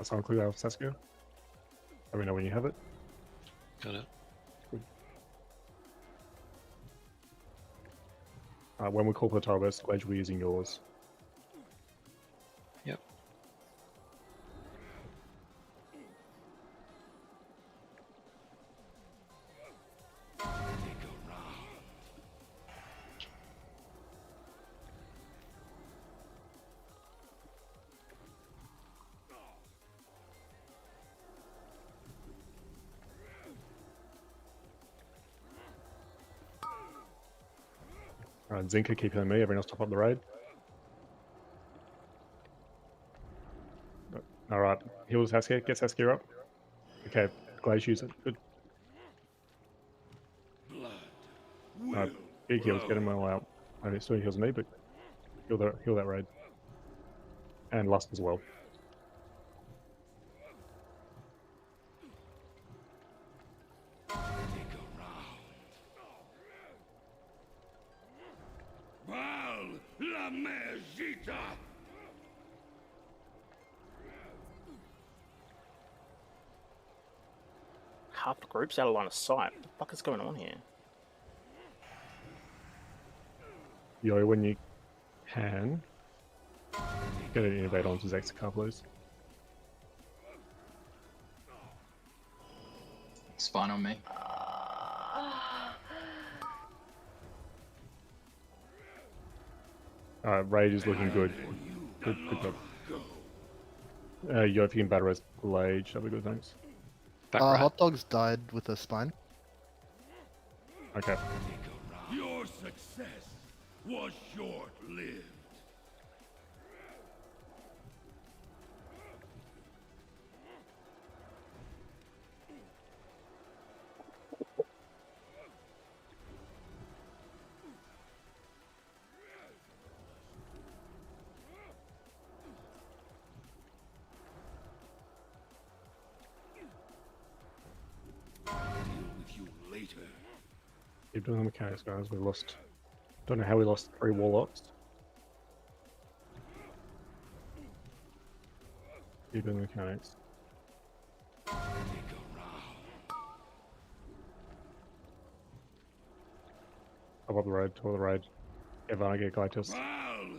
Someone clear out Saskia. Let me know when you have it. Got it. When we call for the tile burst, Wedge, we're using yours. Yep. Alright, Zinka, keep healing me. Everyone else top up the raid. Alright, heal Saskia. Get Saskia up. Okay, Glaze, use it. Good. Alright, big heals. Get him all out. I mean, it still heals me, but heal that raid. And Lust as well. Half the group's out of line of sight. What the fuck is going on here? Yo, when you can, get an innovate onto Zexacar, please. Spine on me. Raid is looking good. Good job. Yo, if you can battle us Glade, that'd be good, thanks. Hot Dogs died with a spine. Okay. Your success was short-lived. Keep doing the mechanics, guys. We lost. Don't know how we lost 3 warlocks. Keep doing the mechanics. Top the raid, top the raid. Evan, get Glytus.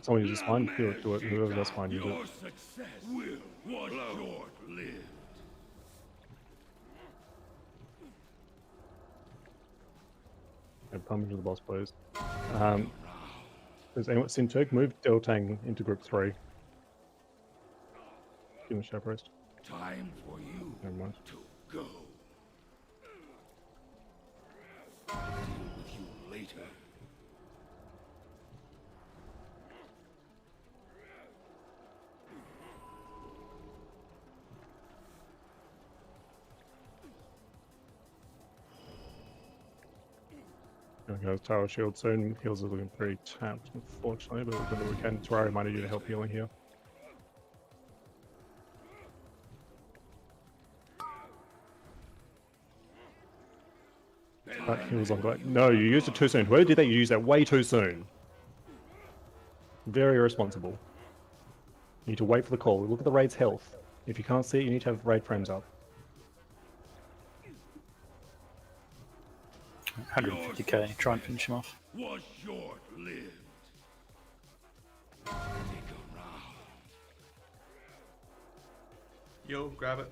Someone uses spine, do it. Whoever does spine, use it. Your success was short-lived. And pump into the boss, please. Does anyone Sinturk move Deltang into group 3? Give him a sharp rest. Time for you Never mind. to go. Deal with you later. Okay, Tower Shield soon. Heals are looking pretty tapped, unfortunately, but we're going to can. Terraria might need you to help healing here. That heals on Glade. No, you used it too soon. Whoever did that, you used that way too soon. Very irresponsible. You need to wait for the call. Look at the raid's health. If you can't see it, you need to have raid frames up. 150k, try and finish him off. Was short-lived. Yo, grab it.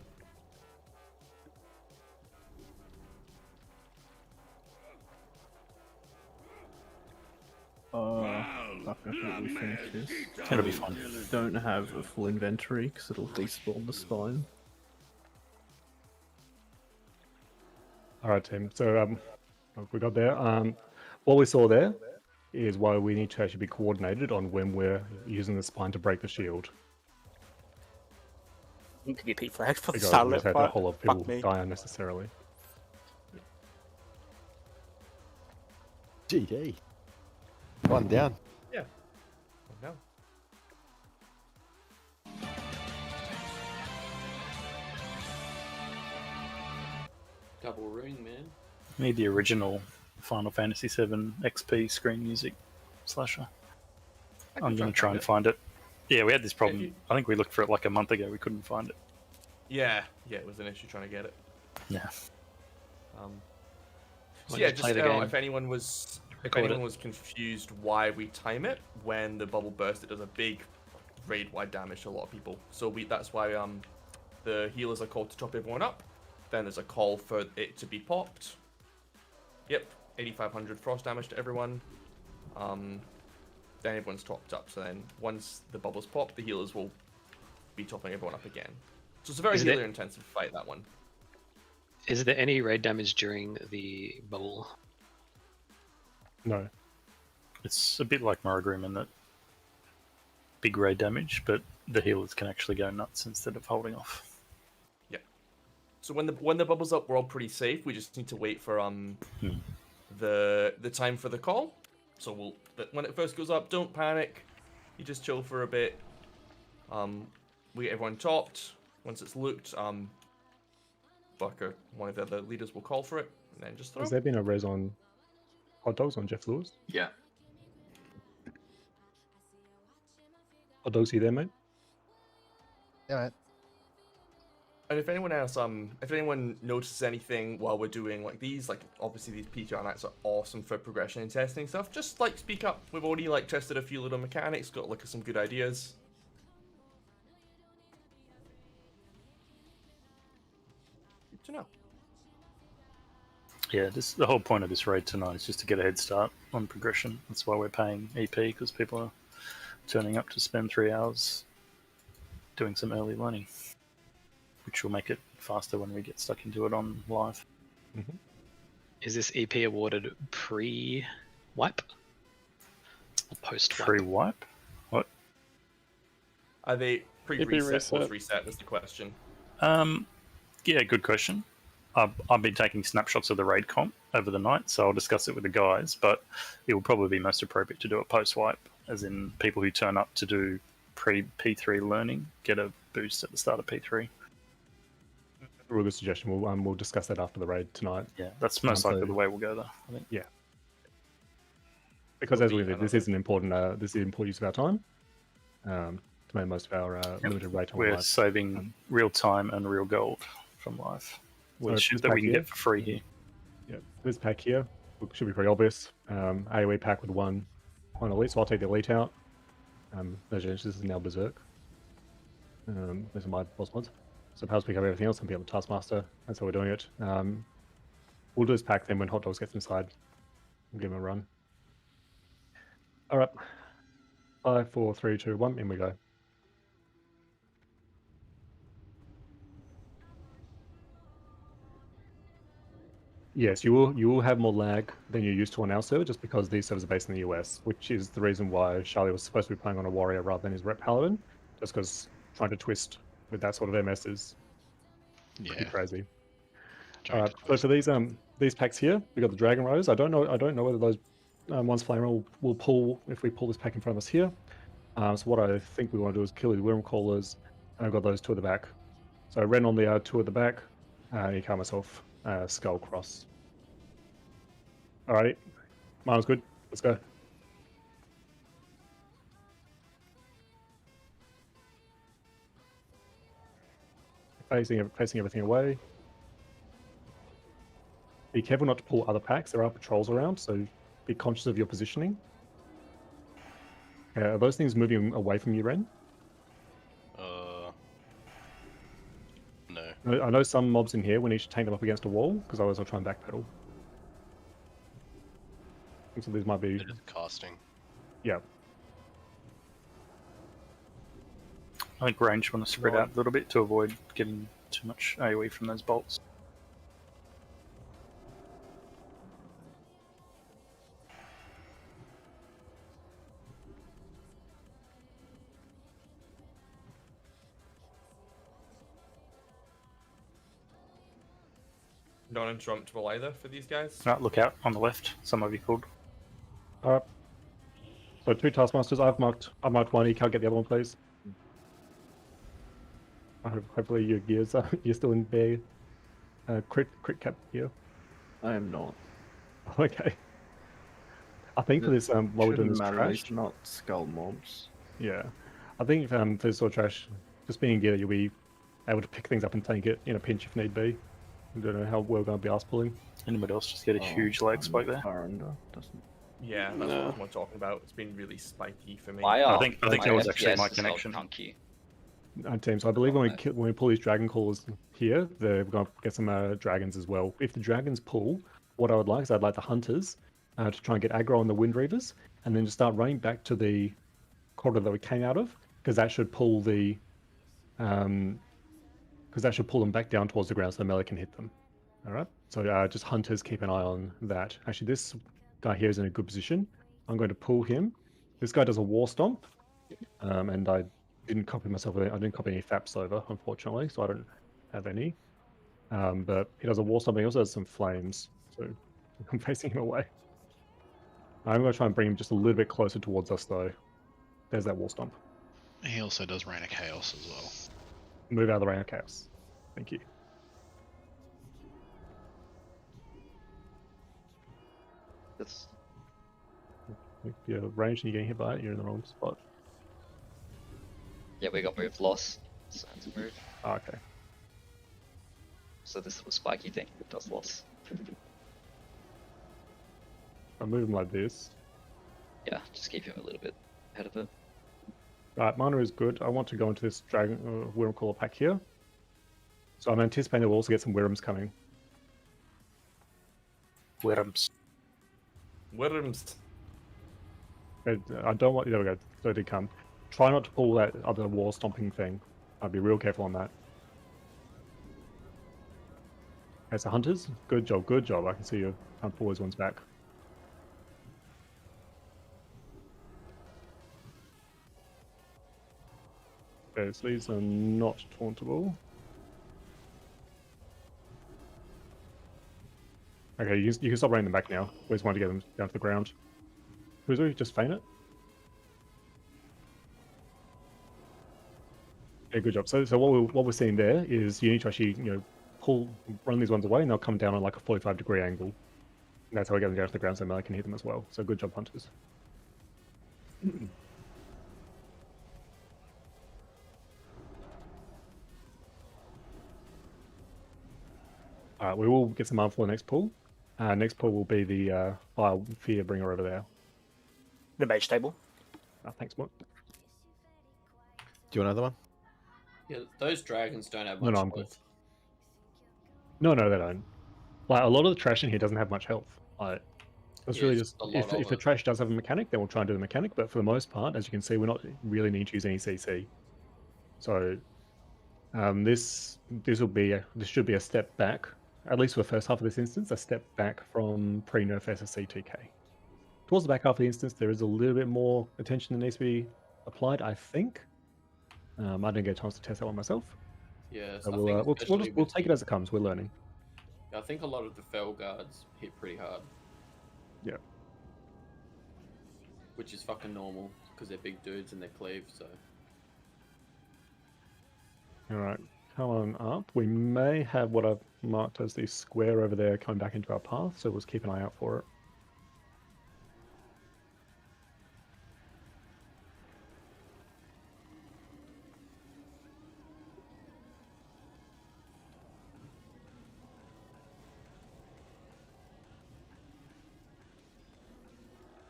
Fuck, I think we finished this. It'll be fine. Don't have a full inventory because it'll despawn the spine. Alright, team. So, we got there. What we saw there is why we need to actually be coordinated on when we're using the spine to break the shield. Need to get P flags for the Because start we of just that had a fight. whole lot of Fuck people me. die unnecessarily. GD. One down. Yeah. No. Double ring, man. Need the original Final Fantasy VII XP screen music slasher. I'm going to try and find it. Yeah, we had this problem. I think we looked for it like a month ago. We couldn't find it. Yeah, it was an issue trying to get it. Yeah. So Well, yeah, just play just the game. if anyone was Record it. confused why we time it when the bubble burst, it does a big raid-wide damage to a lot of people. So that's why the healers are called to top everyone up. Then there's a call for it to be popped. Yep, 8,500 frost damage to everyone. Then everyone's topped up. So then once the bubbles pop, the healers will be topping everyone up again. So it's a very healer-intensive fight, that one. Is there any raid damage during the bubble? No. It's a bit like Morrigrym in that big raid damage, but the healers can actually go nuts instead of holding off. Yeah. So when the bubbles up, we're all pretty safe. We just need to wait for the time for the call. So when it first goes up, don't panic. You just chill for a bit. We get everyone topped. Once it's looked, Buck or one of the other leaders will call for it, and then just throw. Has there been a res on hot dogs on Jeff Lewis? Yeah. Hot dogs, you there, mate? Yeah, And if anyone notices anything while we're doing like these, like obviously these PTR nights are awesome for progression and testing stuff. Just like speak up. We've already like tested a few little mechanics, got like some good ideas. Good to know. Yeah, the whole point of this raid tonight is just to get a head start on progression. That's why we're paying EP, because people are turning up to spend 3 hours doing some early learning, which will make it faster when we get stuck into it on live. Mm-hmm. Is this EP awarded pre-wipe? Or post-wipe? Pre-wipe? What? Are they pre-reset? reset. Post-reset was the question. Yeah, good question. I've been taking snapshots of the raid comp over the night, so I'll discuss it with the guys, but it will probably be most appropriate to do it post-wipe, as in people who turn up to do pre-P3 learning get a boost at the start of P3. Real good suggestion. We'll discuss that after the raid tonight. Yeah, that's most likely the way we'll go, though, I think. Yeah. Because as we did, this is an important use of our time to make most of our limited rate on We're live. saving real time and real gold from live, which this that we pack can here- get for free here. Yeah, this pack here should be pretty obvious. AoE pack with one elite, so I'll take the elite out. This is now Berserk. These are my boss mods. So perhaps pick up everything else and be able to Taskmaster. That's how we're doing it. We'll do this pack then when Hot Dogs gets inside. We'll give him a run. Alright. 5, 4, 3, 2, 1, in we go. Yes, you will have more lag than you're used to on our server, just because these servers are based in the US, which is the reason why Charlie was supposed to be playing on a warrior rather than his rep paladin, just because trying to twist with that sort of MS is pretty crazy. All right, so for these packs here, we got the Dragon Rose. I don't know whether those ones Flame will pull if we pull this pack in front of us here. So what I think we want to do is kill these Worm Callers, and I've got those two at the back. So I ran on the two at the back, and you count myself Skull Cross. Alrighty, mine was good. Let's go. Facing everything away. Be careful not to pull other packs. There are patrols around, so be conscious of your positioning. Are those things moving away from you, Ren? No. I know some mobs in here, we need to tank them up against a wall, because otherwise I'll try and backpedal. So these might be... It is casting. Yeah. I think range want to spread out a little bit to avoid getting too much AoE from those bolts. Non-interruptible either for these guys. Look out on the left. Some of you called. Alright. So 2 Taskmasters. I've marked one. You can't get the other one, please. Hopefully your gears are you're still in bare crit cap gear. I am not. Okay. I think for this while we're doing this trash, not skull mobs. yeah. I think for this sort of trash, just being in gear, you'll be able to pick things up and take it in a pinch if need be. I don't know how well we're going to be ass pulling. Anybody else just get a huge leg spike there? Far under, doesn't. Yeah, that's No. what I'm talking about. It's been really spiky for me. My, I think my that was actually FPS my is held connection. chunky. Team. So I believe when we pull these dragon calls here, we're going to get some dragons as well. If the dragons pull, what I would like is I'd like the hunters to try and get aggro on the wind reavers, and then just start running back to the corridor that we came out of, because that should pull the them back down towards the ground so melee can hit them. All right. So just hunters, keep an eye on that. Actually, this guy here is in a good position. I'm going to pull him. This guy does a war stomp, and I didn't copy myself. I didn't copy any FAPs over, unfortunately, so I don't have any. But he does a war stomp. He also has some flames, so I'm facing him away. I'm going to try and bring him just a little bit closer towards us, though. There's that war stomp. He also does Rain of Chaos as well. Move out of the Rain of Chaos. Thank you. That's If you're ranged and you're getting hit by it, you're in the wrong spot. yeah, we got move loss. So it's a move. Oh, okay. So this little spiky thing does loss. I move him like this. Yeah, just keep him a little bit ahead of it. Right, mana is good. I want to go into this dragon Wyrm Caller pack here. So I'm anticipating that we'll also get some Wyrms coming. Worms. Worms. I don't want. There we go. So it did come. Try not to pull that other wall stomping thing. I'd be real careful on that. Okay, so hunters, good job, good job. I can see you can't pull those ones back. Okay, so these are not tauntable. Okay, you can stop running them back now. We just want to get them down to the ground. Kuzu, just feint it. Yeah, good job. So what we're seeing there is you need to actually run these ones away, and they'll come down on like a 45-degree angle. And that's how we get them down to the ground, so melee can hit them as well. So good job, hunters. All right, we will get some arm for the next pull. Next pull will be the Fire Fear Bringer over there. The mage table. Thanks, Mark. Do you want another one? Yeah, those dragons don't have No, much no, I'm good. health. No, they don't. Like, a lot of the trash in here doesn't have much health. Like, it's Yeah, really it's just a lot if of the it. trash does have a mechanic, then we'll try and do the mechanic. But for the most part, as you can see, we're not really need to use any CC. So this should be a step back, at least for the first half of this instance, a step back from pre-nerf SSC TK. Towards the back half of the instance, there is a little bit more attention that needs to be applied, I think. I didn't get a chance to test that one myself. Yeah, So so I we'll, think we'll especially we'll with take it as it comes. We're learning. I think a lot of the fell guards hit pretty hard. Yeah. Which is fucking normal because they're big dudes and they're cleave. So All right, come on up. We may have what I've marked as the square over there coming back into our path, so let's keep an eye out for it.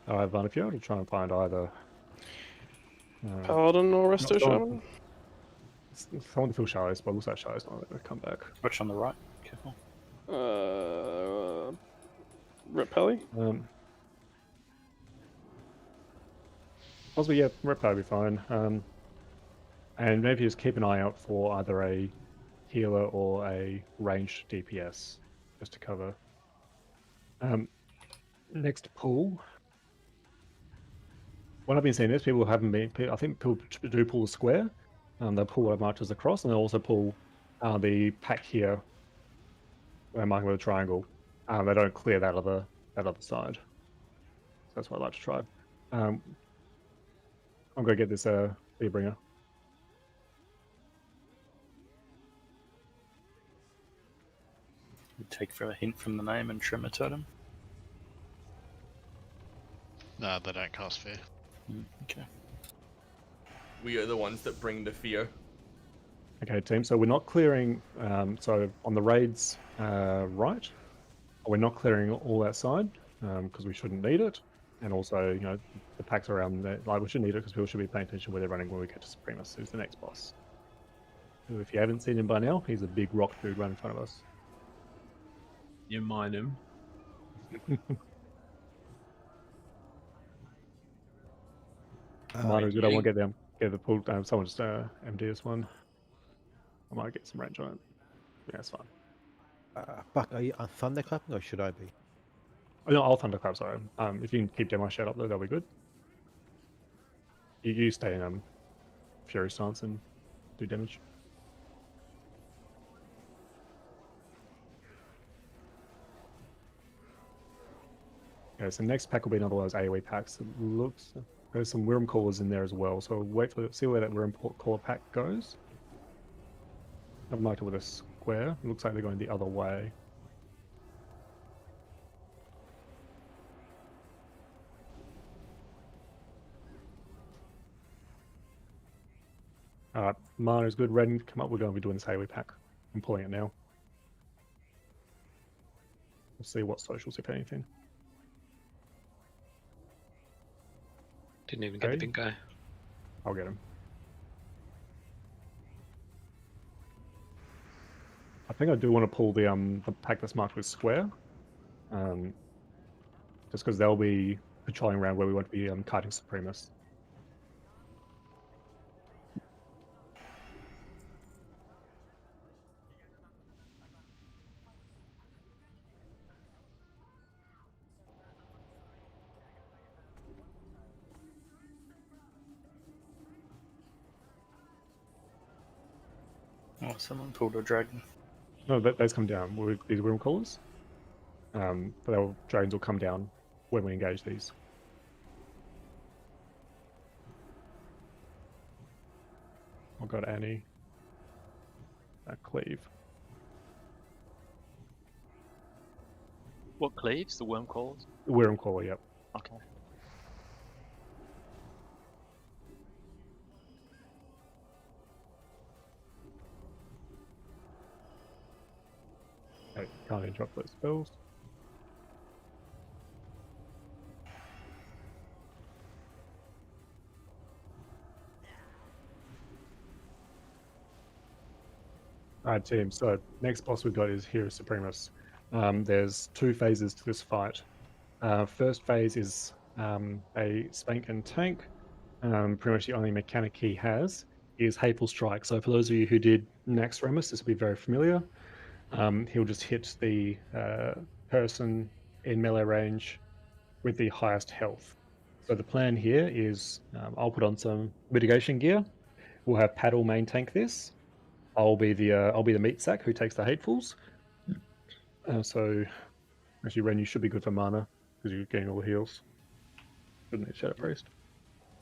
All right, Van, if you're able to try and find either Paladin or Resto someone- Shaman. someone to fill Charlie's, but it looks like Charlie's not going to come back. Watch on the right. Careful. Repelli? Possibly, yeah, Reptile will be fine. And maybe just keep an eye out for either a healer or a ranged DPS, just to cover. Next pull. What I've been seeing is people haven't been. I think people do pull the square. They'll pull what I've marked as a cross, and they'll also pull the pack here, where I'm marking with a triangle. They don't clear that other side. So that's what I'd like to try. I'm going to get this Fearbringer. You take for a hint from the name and trim a totem. No, they don't cast fear. Okay. We are the ones that bring the fear. Okay, team. So we're not clearing. So on the raids, right, we're not clearing all that side because we shouldn't need it, and also the packs around there, like we shouldn't need it because people should be paying attention where they're running when we get to Supremus, who's the next boss. Who, if you haven't seen him by now, he's a big rock dude right in front of us. You mine him. Mine is good. I won't get them. Get the pull. Someone just MD this one. I might get some range on it. Yeah, it's fine. Buck, are you thunderclapping or should I be? Oh, no, I'll thunderclap. Sorry. If you can keep demo shut up though, that'll be good. You stay in Fury stance and do damage. Okay, so next pack will be another one of those AoE packs. It looks there's some Wyrm Callers in there as well. So wait for see where that Wyrm Caller pack goes. I've marked it with a square. It looks like they're going the other way. Alright, Mana is good. Red, come up. We're going to be doing this AoE pack. I'm pulling it now. We'll see what socials, if anything. Didn't even get the big guy. I'll get him. I think I do want to pull the pack that's marked with square. Just because they'll be patrolling around where we want to be kiting Supremus. Oh, someone pulled a dragon. No, those come down with these Wyrm Callers. But dragons will come down when we engage these. I've got Annie. Cleave. What cleaves? The worm calls? The Wyrm Caller, yep. Okay. Okay, can't interrupt those spells. Alright team, so next boss we've got is Hero Supremus. There's two phases to this fight. First phase is a spank and tank. Pretty much the only mechanic he has is Hateful Strike. So for those of you who did Nax Ramus, this will be very familiar. He'll just hit the person in melee range with the highest health. So the plan here is I'll put on some mitigation gear. We'll have Paddle main tank this. I'll be the meat sack who takes the hatefuls. So actually, Ren, you should be good for mana because you're getting all the heals. Shouldn't need Shadow Priest.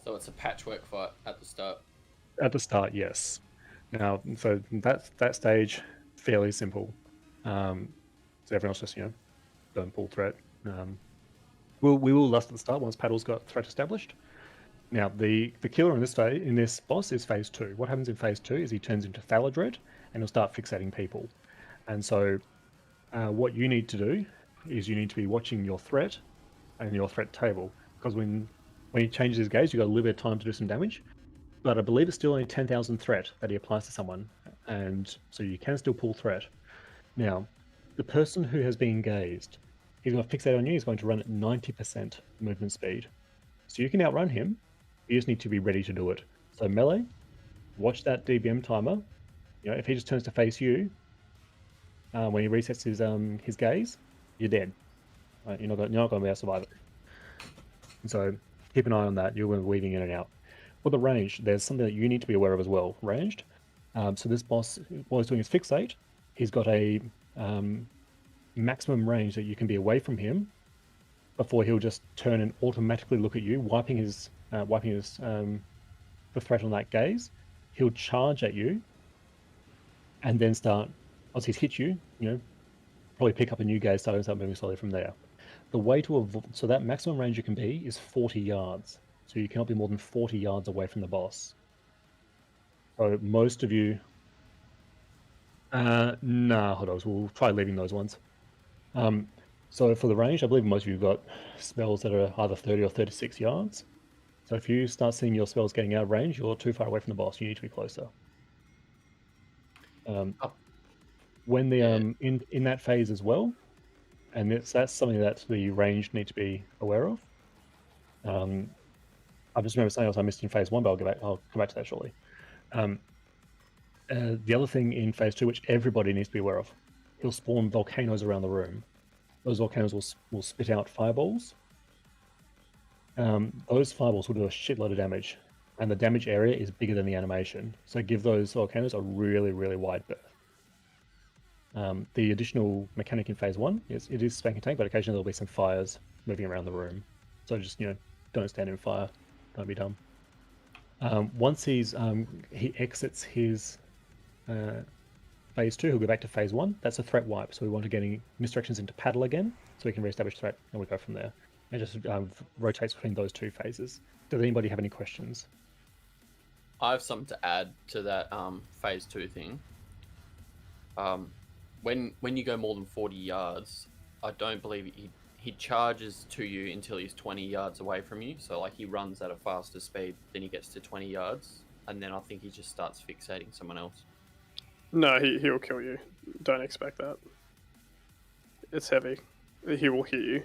So it's a patchwork fight at the start. At the start, yes. Now, so that stage fairly simple. So everyone else just don't pull threat. We will lust at the start once Paddle's got threat established. Now, the killer in this boss is phase 2. What happens in phase 2 is he turns into Thaladred and he'll start fixating people. And so what you need to do is you need to be watching your threat and your threat table. Because when he changes his gaze, you've got a little bit of time to do some damage. But I believe it's still only 10,000 threat that he applies to someone. And so you can still pull threat. Now, the person who has been engaged, he's going to fixate on you, he's going to run at 90% movement speed. So you can outrun him. You just need to be ready to do it. So melee, watch that DBM timer. If he just turns to face you, when he resets his gaze, you're dead. Right? You're not going to be able to survive it. And so keep an eye on that. You're going to be weaving in and out. For the range, there's something that you need to be aware of as well. Ranged. So this boss, while he's doing his fixate, he's got a maximum range that you can be away from him before he'll just turn and automatically look at you, wiping the threat on that gaze. He'll charge at you and then start, once he's hit you, probably pick up a new gaze, start moving slowly from there. The way to avoid, so that maximum range you can be is 40 yards. So you cannot be more than 40 yards away from the boss. So most of you Nah, hot dogs. We'll try leaving those ones. So for the range, I believe most of you got spells that are either 30 or 36 yards. So if you start seeing your spells getting out of range, you're too far away from the boss. You need to be closer. When the in that phase as well, and that's something that the range need to be aware of. I just remember something else I missed in phase 1, but I'll come back to that shortly. The other thing in phase 2, which everybody needs to be aware of, he'll spawn volcanoes around the room. Those volcanoes will spit out fireballs. Those fireballs will do a shitload of damage, and the damage area is bigger than the animation. So give those volcanoes a really, really wide berth. The additional mechanic in phase 1 is it is spank and tank, but occasionally there'll be some fires moving around the room. So just don't stand in fire. Don't be dumb. Once he exits his phase 2, he'll go back to phase 1. That's a threat wipe, so we want to get misdirections into paddle again, so we can reestablish threat, and we go from there. And just rotates between those two phases. Does anybody have any questions? I have something to add to that phase 2 thing. When you go more than 40 yards, I don't believe he charges to you until he's 20 yards away from you. So like he runs at a faster speed, then he gets to 20 yards, and then I think he just starts fixating someone else. No, he'll kill you. Don't expect that. It's heavy. He will hit you.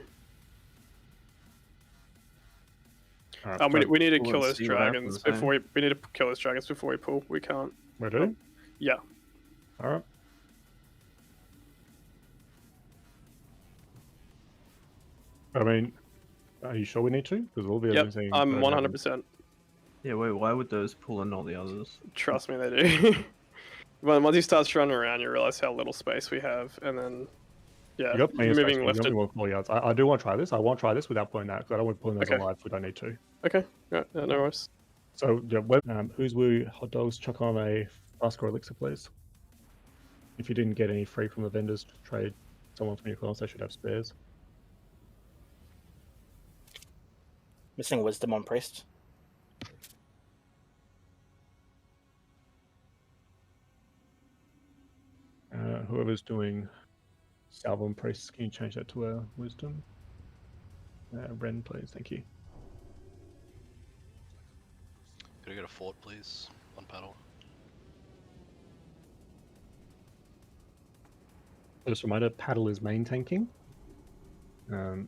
Right, we need to kill those dragons before we need to kill those dragons before we pull. We can't. We do? Yeah. All right. I mean, are you sure we need to? Because we'll be saying. I'm 100%. Yeah, wait, why would those pull and not the others? Trust me, they do. Once he starts running around, you realize how little space we have, and then, yeah, you got plenty of moving space, left. More yards. I do want to try this. I won't try this without pulling that, because I don't want to pull those alive if we don't need to. Okay, yeah, no worries. So, who's woo hot dogs, chuck on a flask or elixir, please. If you didn't get any free from the vendors to trade someone from your class, they should have spares. Missing wisdom on priest. Whoever's doing salve on priest, can you change that to a wisdom? Ren, please, thank you. Could I get a fort, please? One paddle. Just a reminder, paddle is main tanking. And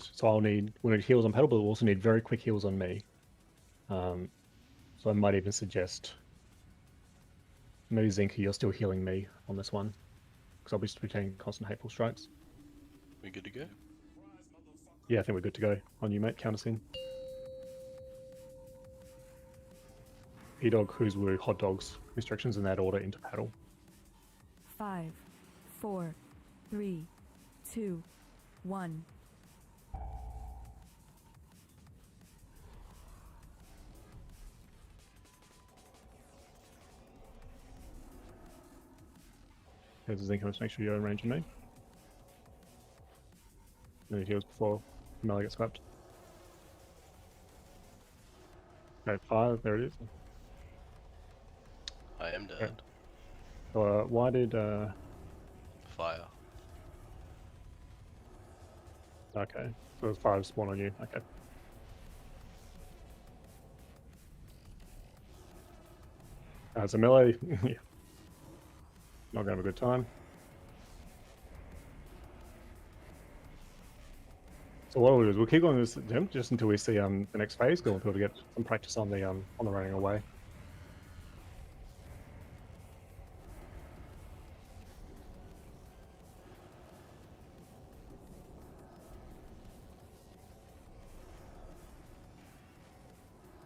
so we need heals on paddle, but we'll also need very quick heals on me. So I might even suggest maybe Zinka, you're still healing me on this one, because I'll be taking constant hateful strikes. We good to go? Yeah, I think we're good to go. On you, mate. Count us in. E-Dog, who's woo, hot dogs. Restrictions in that order into paddle. 5, 4, 3, 2, 1. Okay, so Zinka, let's make sure you're in range of me. And he heals before melee gets swept. Okay, 5, there it is. I am dead. Okay. So, why did fire? Okay, so there's 5 spawn on you. Okay. So melee, yeah. Not gonna have a good time. So what we'll do is we'll keep going this attempt just until we see the next phase, go until we get some practice on the running away.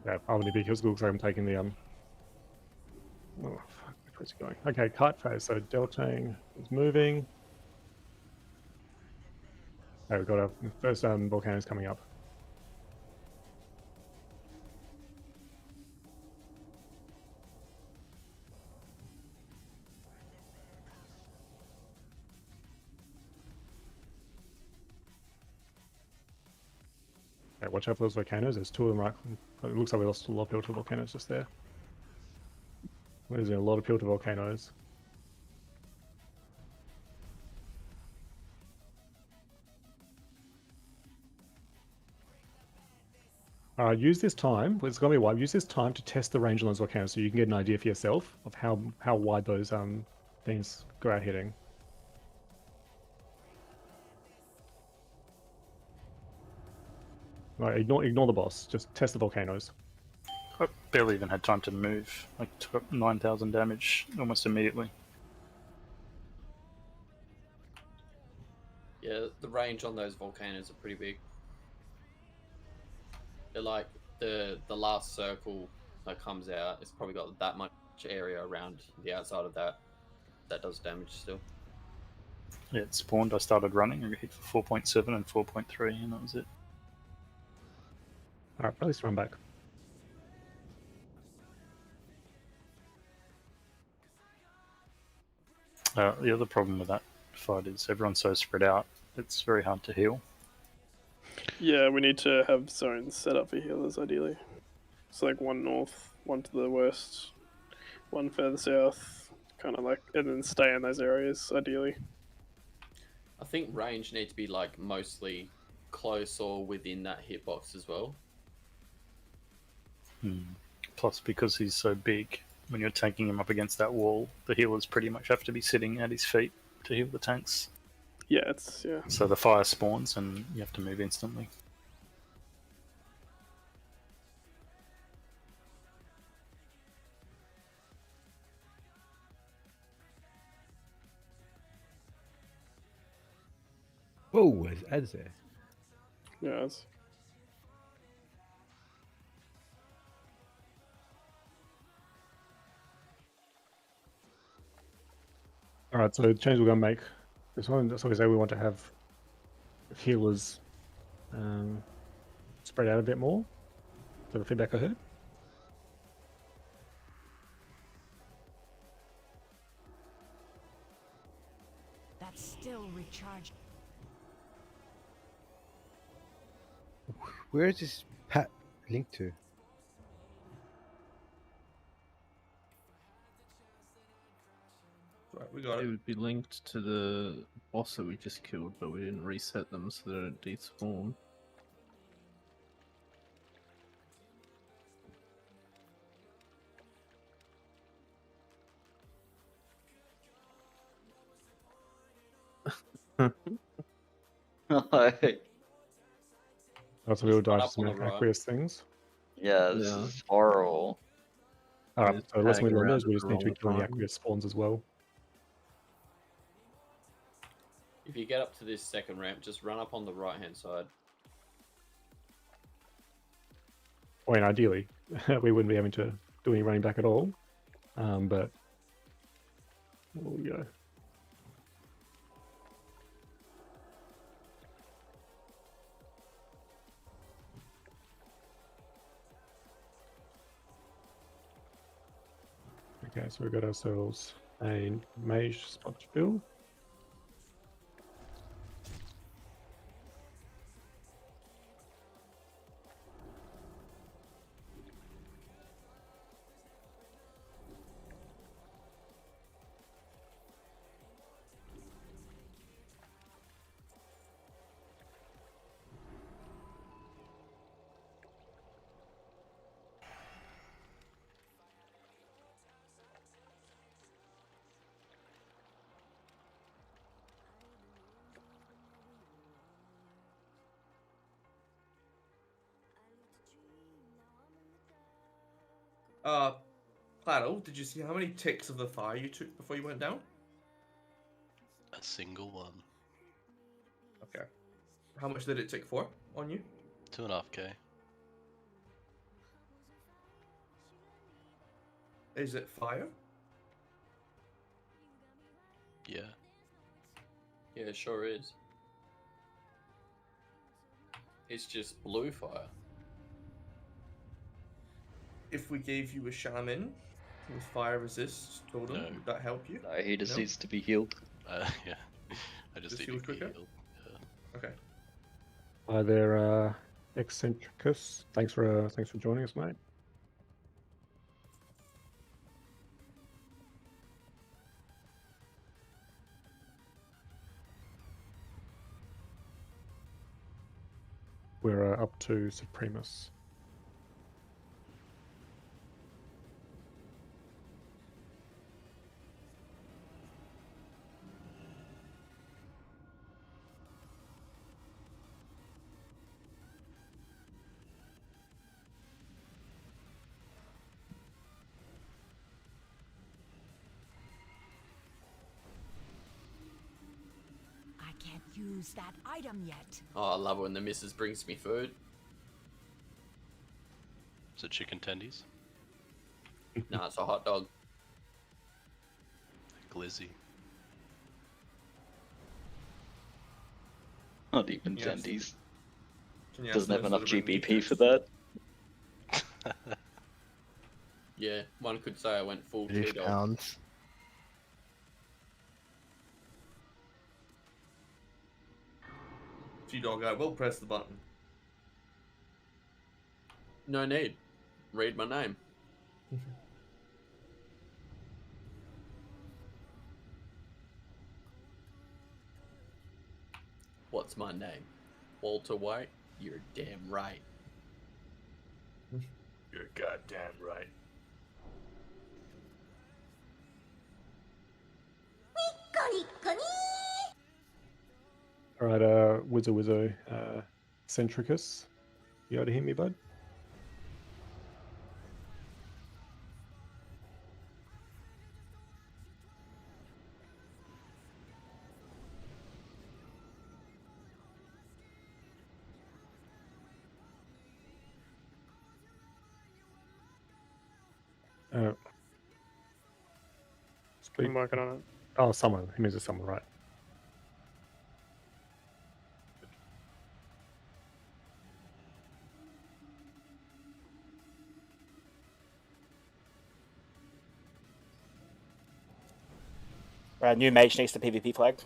Yeah, I'm gonna be kills because I'm taking the oh fuck, where's it going? Okay, kite phase. So Deltang is moving. Okay, we've got our first volcanoes coming up. Okay, watch out for those volcanoes. There's 2 of them right. It looks like we lost a lot of people to volcanoes just there. There's a lot of people to volcanoes. Use this time. It's gonna be wide. Use this time to test the range on those volcanoes, so you can get an idea for yourself of how wide those things go out hitting. Right, ignore the boss. Just test the volcanoes. I barely even had time to move. I took up 9,000 damage almost immediately. Yeah, the range on those volcanoes are pretty big. They're like the last circle that comes out. It's probably got that much area around the outside of that does damage still. Yeah, it spawned. I started running. I hit for 4.7 and 4.3, and that was it. All right, let's run back. The other problem with that fight is everyone's so spread out. It's very hard to heal. Yeah, we need to have zones set up for healers, ideally. So like one north, one to the west, one further south, kind of like, and then stay in those areas, ideally. I think range needs to be like mostly close or within that hitbox as well. Plus, because he's so big, when you're tanking him up against that wall, the healers pretty much have to be sitting at his feet to heal the tanks. Yeah, So the fire spawns and you have to move instantly. Whoa, there's ads there. Yeah, it's... All right, so the change we're gonna make. This one, that's what we say we want to have healers spread out a bit more. Is that the feedback I heard? That's still recharged. Where is this pat linked to? Right, we got It it. would be linked to the boss that we just killed, but we didn't reset them so they don't despawn. Like, That's what we will Right die up to on some the right. aqueous things. yeah, this Yeah. is horrible. All right, Just so let's hang move on around those. We at just the need to be wrong killing the time. aqueous spawns as well. If you get up to this second ramp, just run up on the right hand side. I mean, ideally, we wouldn't be having to do any running back at all. But there we go. Okay, so we've got ourselves a mage spot to build. Claro, did you see how many ticks of the fire you took before you went down? A single one. Okay. How much did it tick for on you? 2.5k. Is it fire? Yeah. Yeah, it sure is. It's just blue fire. If we gave you a shaman with fire resist totem, No. would that help you? No, he just No? needs to be healed. Yeah. I just Just need heal to be quicker? healed. Yeah. Okay. Hi there, Eccentricus. Thanks for joining us, mate. We're up to Supremus. use that item yet. Oh, I love it when the missus brings me food. Is it chicken tendies? Nah, it's a hot dog. Glizzy. Not even Yes. tendies. Can you Doesn't ask have the enough missus to bring me GBP food? for that. Yeah, one could say I went full Beef T-dog. pounds. T-Dog, I will press the button. No need. Read my name. What's my name? Walter White? You're damn right. You're goddamn right. All right, Wizzo, Centricus, you able to hear me, bud? Speak. I'm working on it. Oh, someone. He means it's someone, right? New mage needs the PvP flag.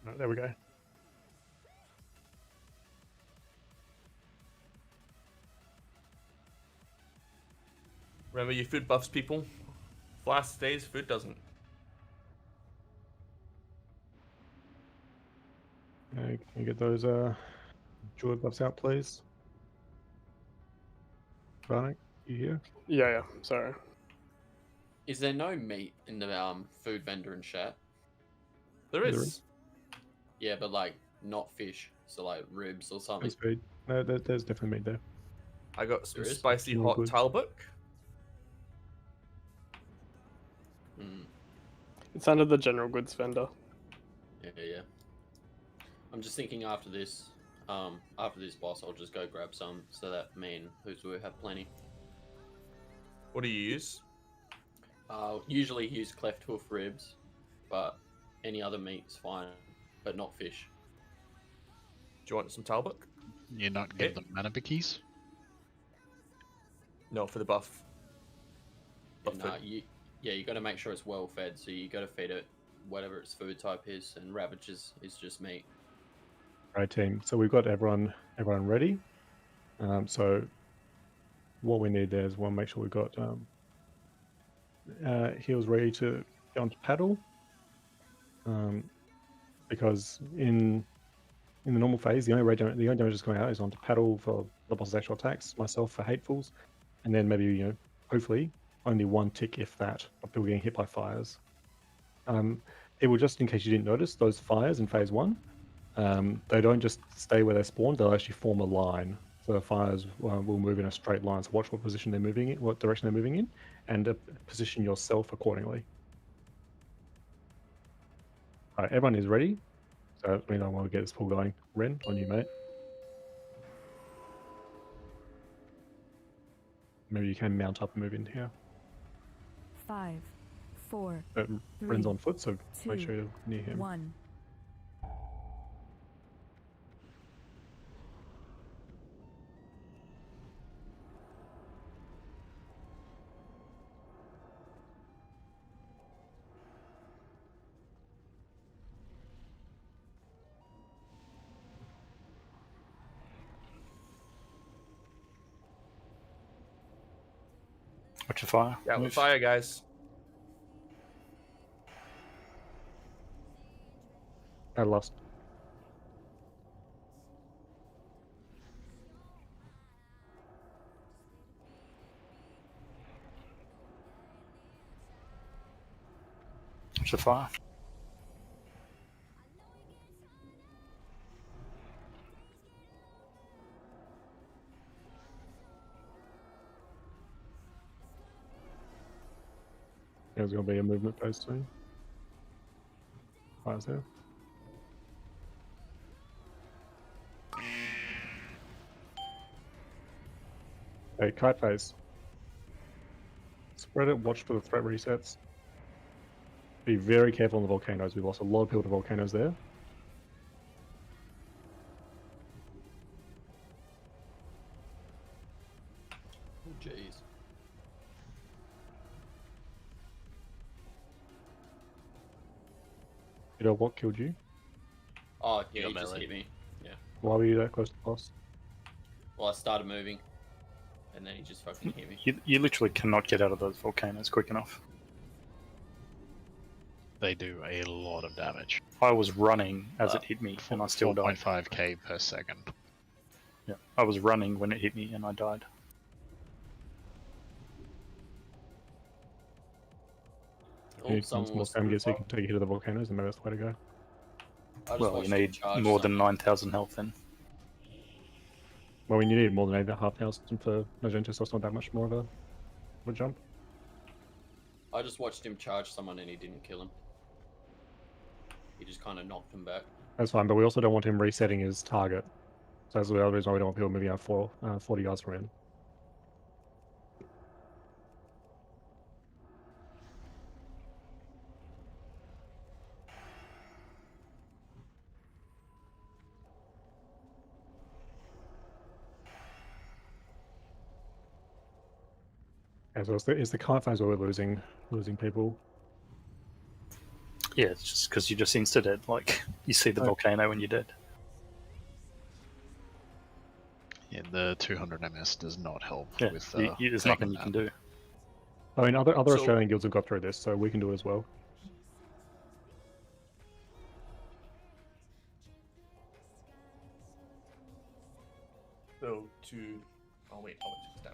Oh, there we go. Remember, your food buffs people. Flask stays, food doesn't. Can you get those druid buffs out, please? Varnic, you here? Yeah. Sorry. Is there no meat in the food vendor and chat? There There is. is. Yeah, but like not fish, so like ribs or something. That's good. No, there's definitely meat there. I got some There is? spicy Really hot good. talbot. Mm, It's under the general goods vendor. yeah. I'm just thinking after this boss, I'll just go grab some so that me and Huzu have plenty. What do you use? Usually use cleft hoof ribs, but any other meat's fine, but not fish. Do you want some talbot? You're not getting them mana bickies? No, for the buff. Yeah, Buff nah, food. you got to make sure it's well fed, so you got to feed it whatever its food type is, and ravage is just meat. Right, team. So we've got everyone ready. So what we need there is we'll make sure we've got heals ready to go onto paddle. Because in the normal phase, the only damage that's going out is onto paddle for the boss's actual attacks, myself for hatefuls, and then maybe hopefully only one tick, if that, of people getting hit by fires. It will, just in case you didn't notice, those fires in phase 1, they don't just stay where they spawn, they'll actually form a line. So the fires will move in a straight line, so watch what position they're moving in, what direction they're moving in, and position yourself accordingly. Alright, everyone is ready. So that means I want to get this pool going. Ren, on you, mate. Maybe you can mount up and move in here. 5, 4, Ren's on foot, so make 2, sure you're near him. 1. Watch your fire. Yeah, Move. with fire, guys. I lost. catch the fire. There's going to be a movement post soon. Fire's there. Hey, kite phase. Spread it, watch for the threat resets. Be very careful on the volcanoes. We lost a lot of people to volcanoes there. Oh, jeez. You know what killed you? Oh, yeah, Got he just melee. hit me. Yeah. Why were you that close to the boss? Well, I started moving, and then he just fucking hit me. You literally cannot get out of those volcanoes quick enough. They do a lot of damage. I was running as it hit me, and I still died. 4.5k per second. Yeah, I was running when it hit me, and I died. You need some more stamina so you can take a hit of the volcanoes, and maybe that's the way to go. Well, you need more than 9,000 health then. Well, when you need more than 8,500 for Magenta, so it's not that much more of a jump. I just watched him charge someone and he didn't kill him. He just kind of knocked him back. That's fine, but we also don't want him resetting his target. So that's the other reason why we don't want people moving out 40 yards from him. Yeah, so it's the kite phase where we're losing people. Yeah, it's just because you're just insta-dead. Like, you see the volcano and you're dead. Yeah, the 200 MS does not help Yeah, with. there's nothing you can do. I mean, other Australian guilds have got through this, so we can do it as well. So oh wait, how much is down?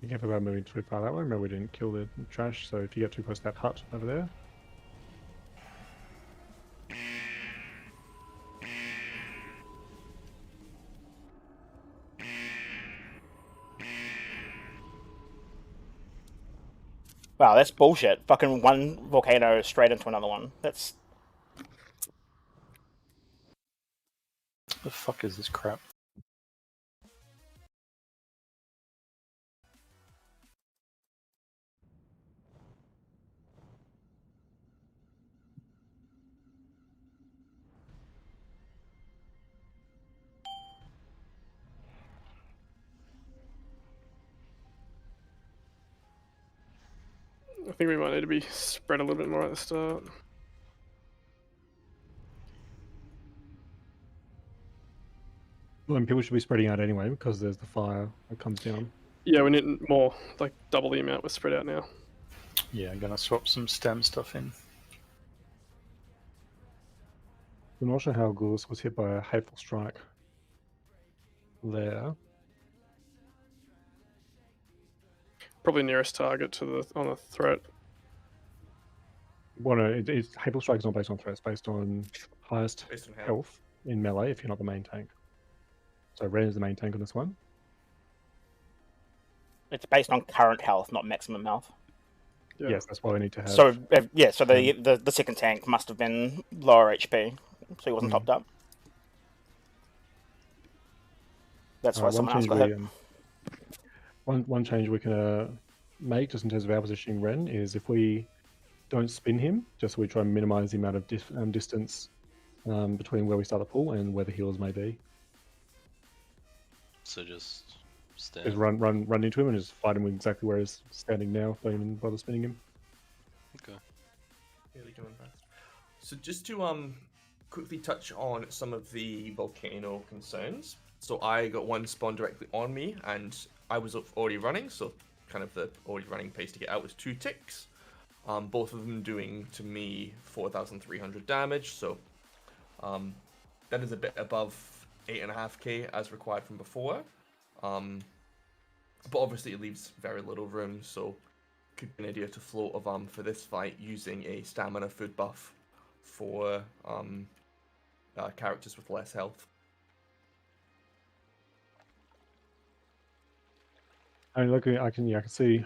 Be careful about moving too far that way. Remember, we didn't kill the trash, so if you get too close to that hut over there. Wow, that's bullshit. Fucking one volcano straight into another one. That's... The fuck is this crap? I think we might need to be spread a little bit more at the start. Well, and people should be spreading out anyway because there's the fire that comes down. Yeah, we need more, like double the amount we're spread out now. Yeah, I'm gonna swap some stem stuff in. I'm not sure how Gulus was hit by a hateful strike there. Probably nearest target to the on a threat. Well, no, hateful strike is not based on threat; it's based on highest Based on health in melee if you're not the main tank. So Ren is the main tank on this one. It's based on current health, not maximum health. Yeah. Yes, that's why we need to have. So yeah, so the second tank must have been lower HP, so he wasn't topped up. That's why someone else got hit. One change we can make just in terms of our positioning Ren is if we don't spin him, just so we try and minimize the amount of distance between where we start the pool and where the healers may be. So just stand. Just run into him and just fight him exactly where he's standing now. Don't even bother spinning him. Okay. Really going fast. So just to quickly touch on some of the volcano concerns. So I got one spawn directly on me, and I was already running, so kind of the already running pace to get out, is 2 ticks. Both of them doing, to me, 4,300 damage, so that is a bit above 8.5k as required from before. But obviously it leaves very little room, so could be an idea to float of for this fight using a stamina food buff for characters with less health. I mean, look, I can see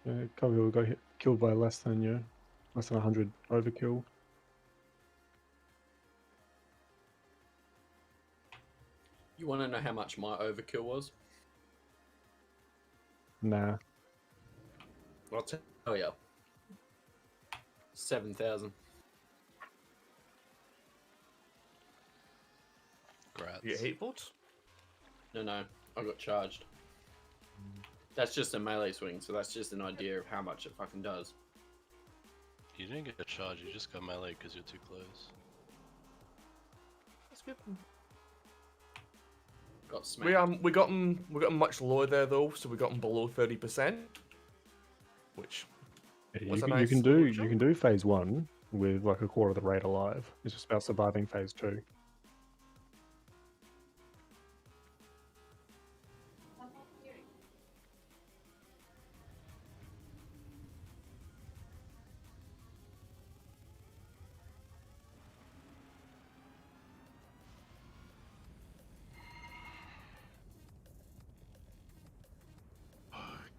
a couple people got killed by less than 100 overkill. You want to know how much my overkill was? Nah. I'll tell you. 7,000. Grats. You get hate bolts? No, I got charged. That's just a melee swing, so that's just an idea of how much it fucking does. You didn't get a charge, you just got melee because you're too close. That's good. Got smacked. We got him much lower there though, so we got him below 30%, which was a nice you can little do phase 1 with like a quarter of the raid alive. It's just about surviving phase 2.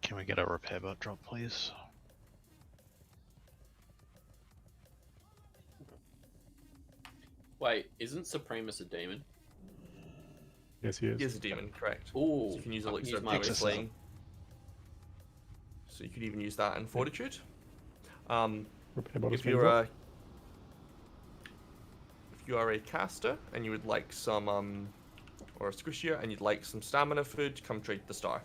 Can we get a repair bot drop, please? Wait, isn't Supremus a demon? Yes, he is. He is a demon, correct. Ooh, So you can use I can Elixir use of my Demon Elixir. Slaying. So you could even use that in Fortitude. Repair bot is If being you're dropped. if you are a caster and you would like some or a squishier and you'd like some stamina food, come trade the star.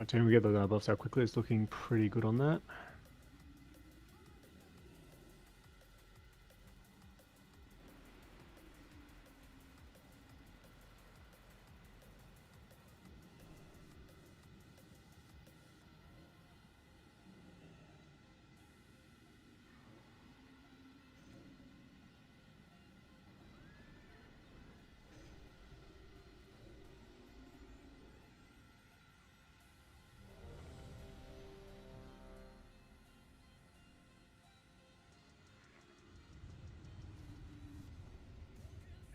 Until we get the buffs out quickly, it's looking pretty good on that.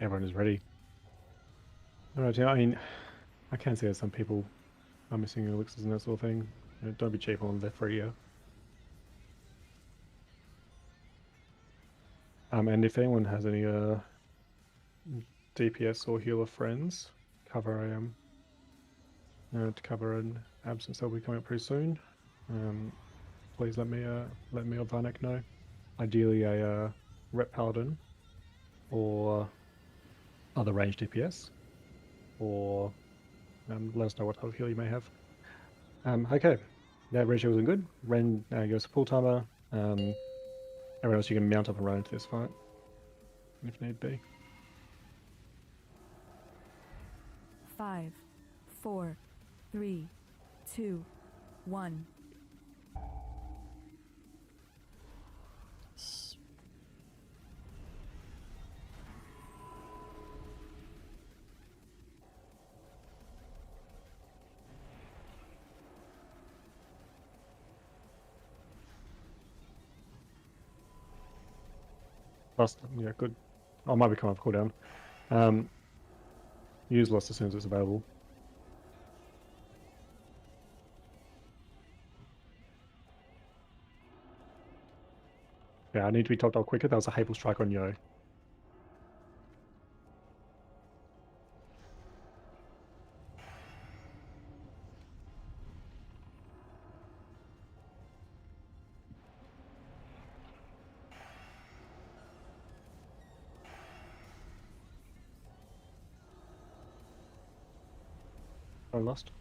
Everyone is ready. Alright, I mean, I can see that some people are missing elixirs and that sort of thing. Don't be cheap on the free year. And if anyone has any DPS or healer friends, cover to cover an absence that'll be coming up pretty soon. Please let me or Varnek know. Ideally a rep paladin or other ranged DPS, or let us know what type of heal you may have. Okay, that ratio wasn't good. Ren goes to full timer. Everyone else you can mount up and run into this fight if need be. 5, 4, 3, 2, 1. Yeah, good. I might become off cooldown. Use Lost as soon as it's available. Yeah, I need to be topped up quicker. That was a Hateful Strike on Yo. I lost.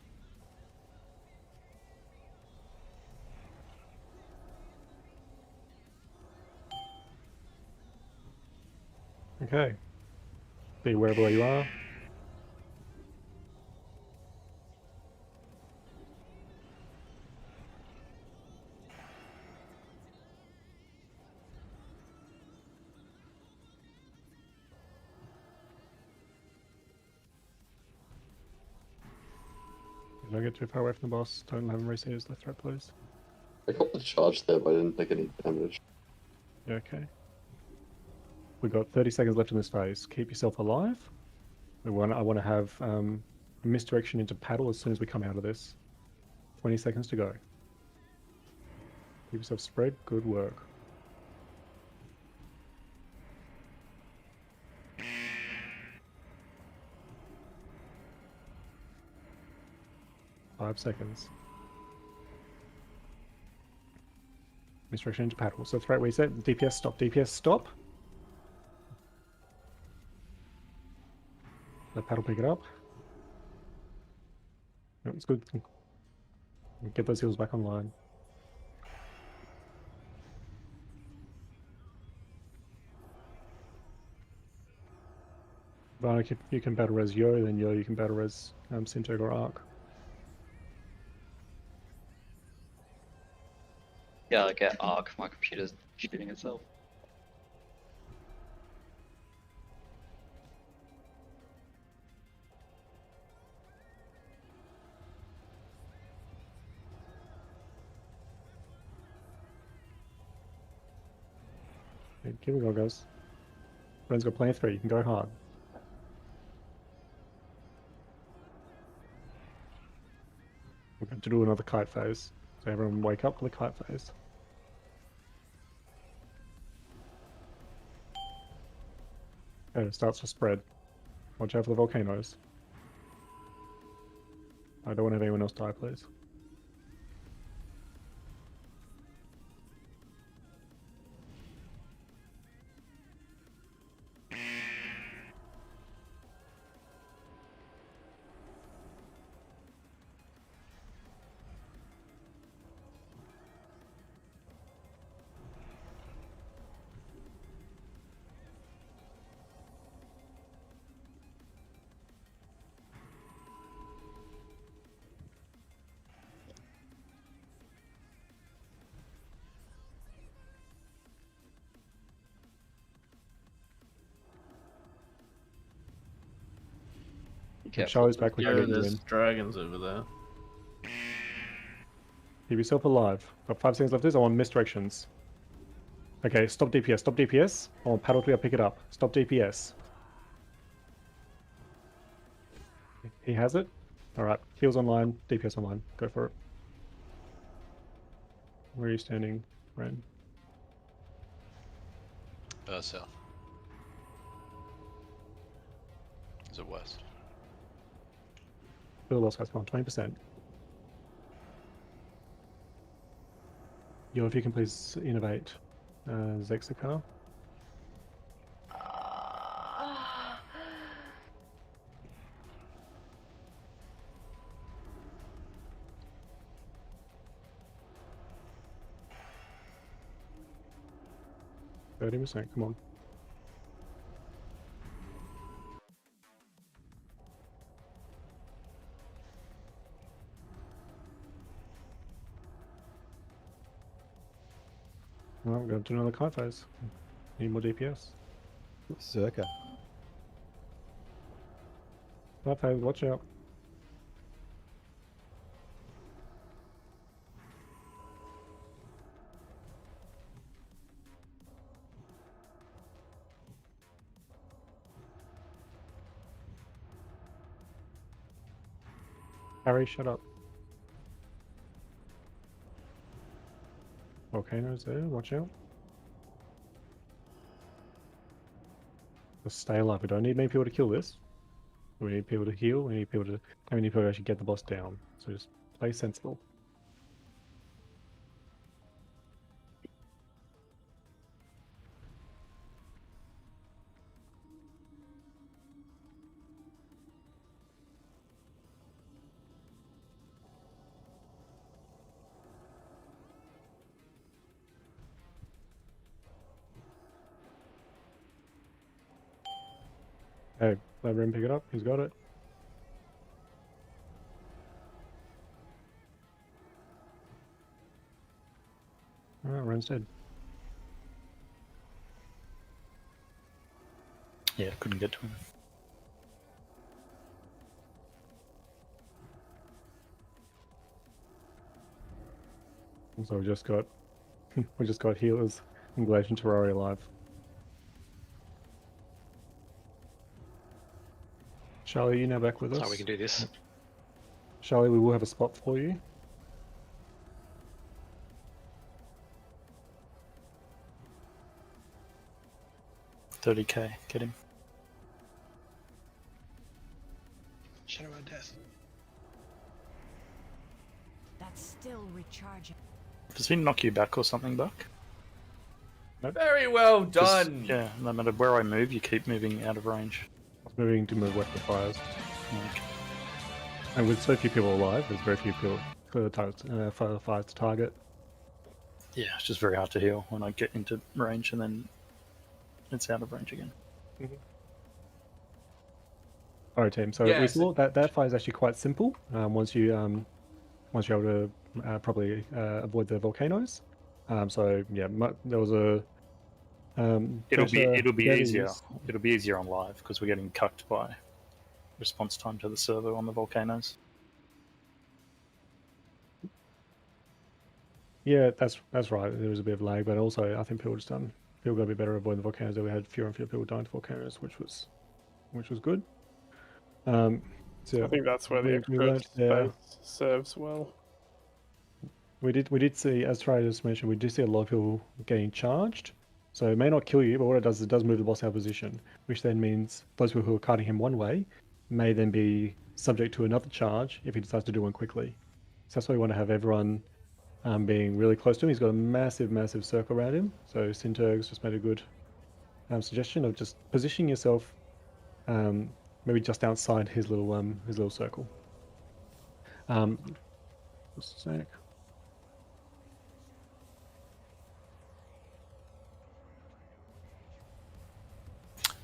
Okay. Be wherever you are. Don't get too far away from the boss. Don't have him receive the threat, please. I got the charge there, but I didn't take any damage. Yeah, okay. We've got 30 seconds left in this phase. Keep yourself alive. I want to have misdirection into paddle as soon as we come out of this. 20 seconds to go. Keep yourself spread. Good work. Five seconds. Misdirection into paddle. So threat reset. DPS stop. DPS stop. Let paddle pick it up. No, it's good. Get those heals back online. Varnic, if you can battle res Yo, then Yo, you can battle res Sintog or Arc. Yeah, I get Arc. My computer's shooting itself. Okay, here we go, guys. Ren's got plenty of 3. You can go hard. We're going to do another kite phase. So everyone wake up for the kite phase. Okay, it starts to spread. Watch out for the volcanoes. I don't want to have anyone else die, please. Yeah, Charlie's back with you. There's dragons over there. Keep yourself alive. Got 5 seconds left. I want misdirections. Okay, stop DPS. Stop DPS. I want paddle to pick it up. Stop DPS. He has it. Alright, heals online, DPS online. Go for it. Where are you standing, Ren? South. Is it west? Bill lost guys, come on, 20%. Yo, if you can please innovate Zexakar. %, come on. Well, we're going to do another kite phase. Need more DPS. Circa. Kite phase, watch out. Harry, shut up. Volcanoes there, watch out. Just stay alive. We don't need many people to kill this. We need people to heal. We need people to actually get the boss down. So just play sensible. Hey, let Ren pick it up. He's got it. Alright, Ren's dead. Yeah, couldn't get to him. So we just got healers in Glacian Terraria alive. Charlie, you now back with us? Oh, we can do this. Charlie, we will have a spot for you. $30k, get him. Shadow of Death. That's still recharging. Does he knock you back or something, Buck? Very well 'Cause, done. yeah, no matter where I move, you keep moving out of range. Moving to move weapon fires. Okay. And with so few people alive, there's very few people for the fires to target. Yeah, it's just very hard to heal when I get into range and then it's out of range again. Alright, team. So Yeah, we so- saw that fire is actually quite simple. Once you're able to probably avoid the volcanoes. So yeah, there was a. It'll be better easier. use- It'll be easier on live because we're getting cucked by response time to the server on the volcanoes. Yeah, that's right. There was a bit of lag, but also I think people got a bit better at avoiding the volcanoes. We had fewer and fewer people dying to volcanoes, which was good. So I think that's where the we extra learned there. space serves well. We did see, as Trey just mentioned, we did see a lot of people getting charged. So it may not kill you, but what it does is it does move the boss out of position, which then means those people who are cutting him one way may then be subject to another charge if he decides to do one quickly. So that's why we want to have everyone being really close to him. He's got a massive circle around him. So Sinterg's just made a good suggestion of just positioning yourself maybe just outside his little circle. Just a sec.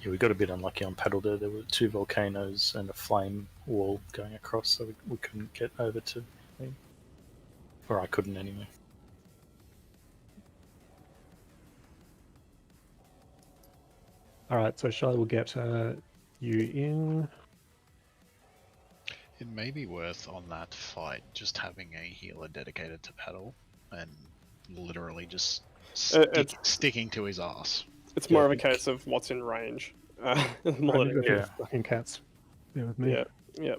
Yeah, we got a bit unlucky on Paddle there. There were two volcanoes and a flame wall going across, so we couldn't get over to him. Or I couldn't anyway. Alright, so Charlotte will get you in. It may be worth on that fight just having a healer dedicated to Paddle and literally just sticking to his ass. It's more of a case of what's in range. More than Yeah. Fucking cats. Bear with me. Yeah.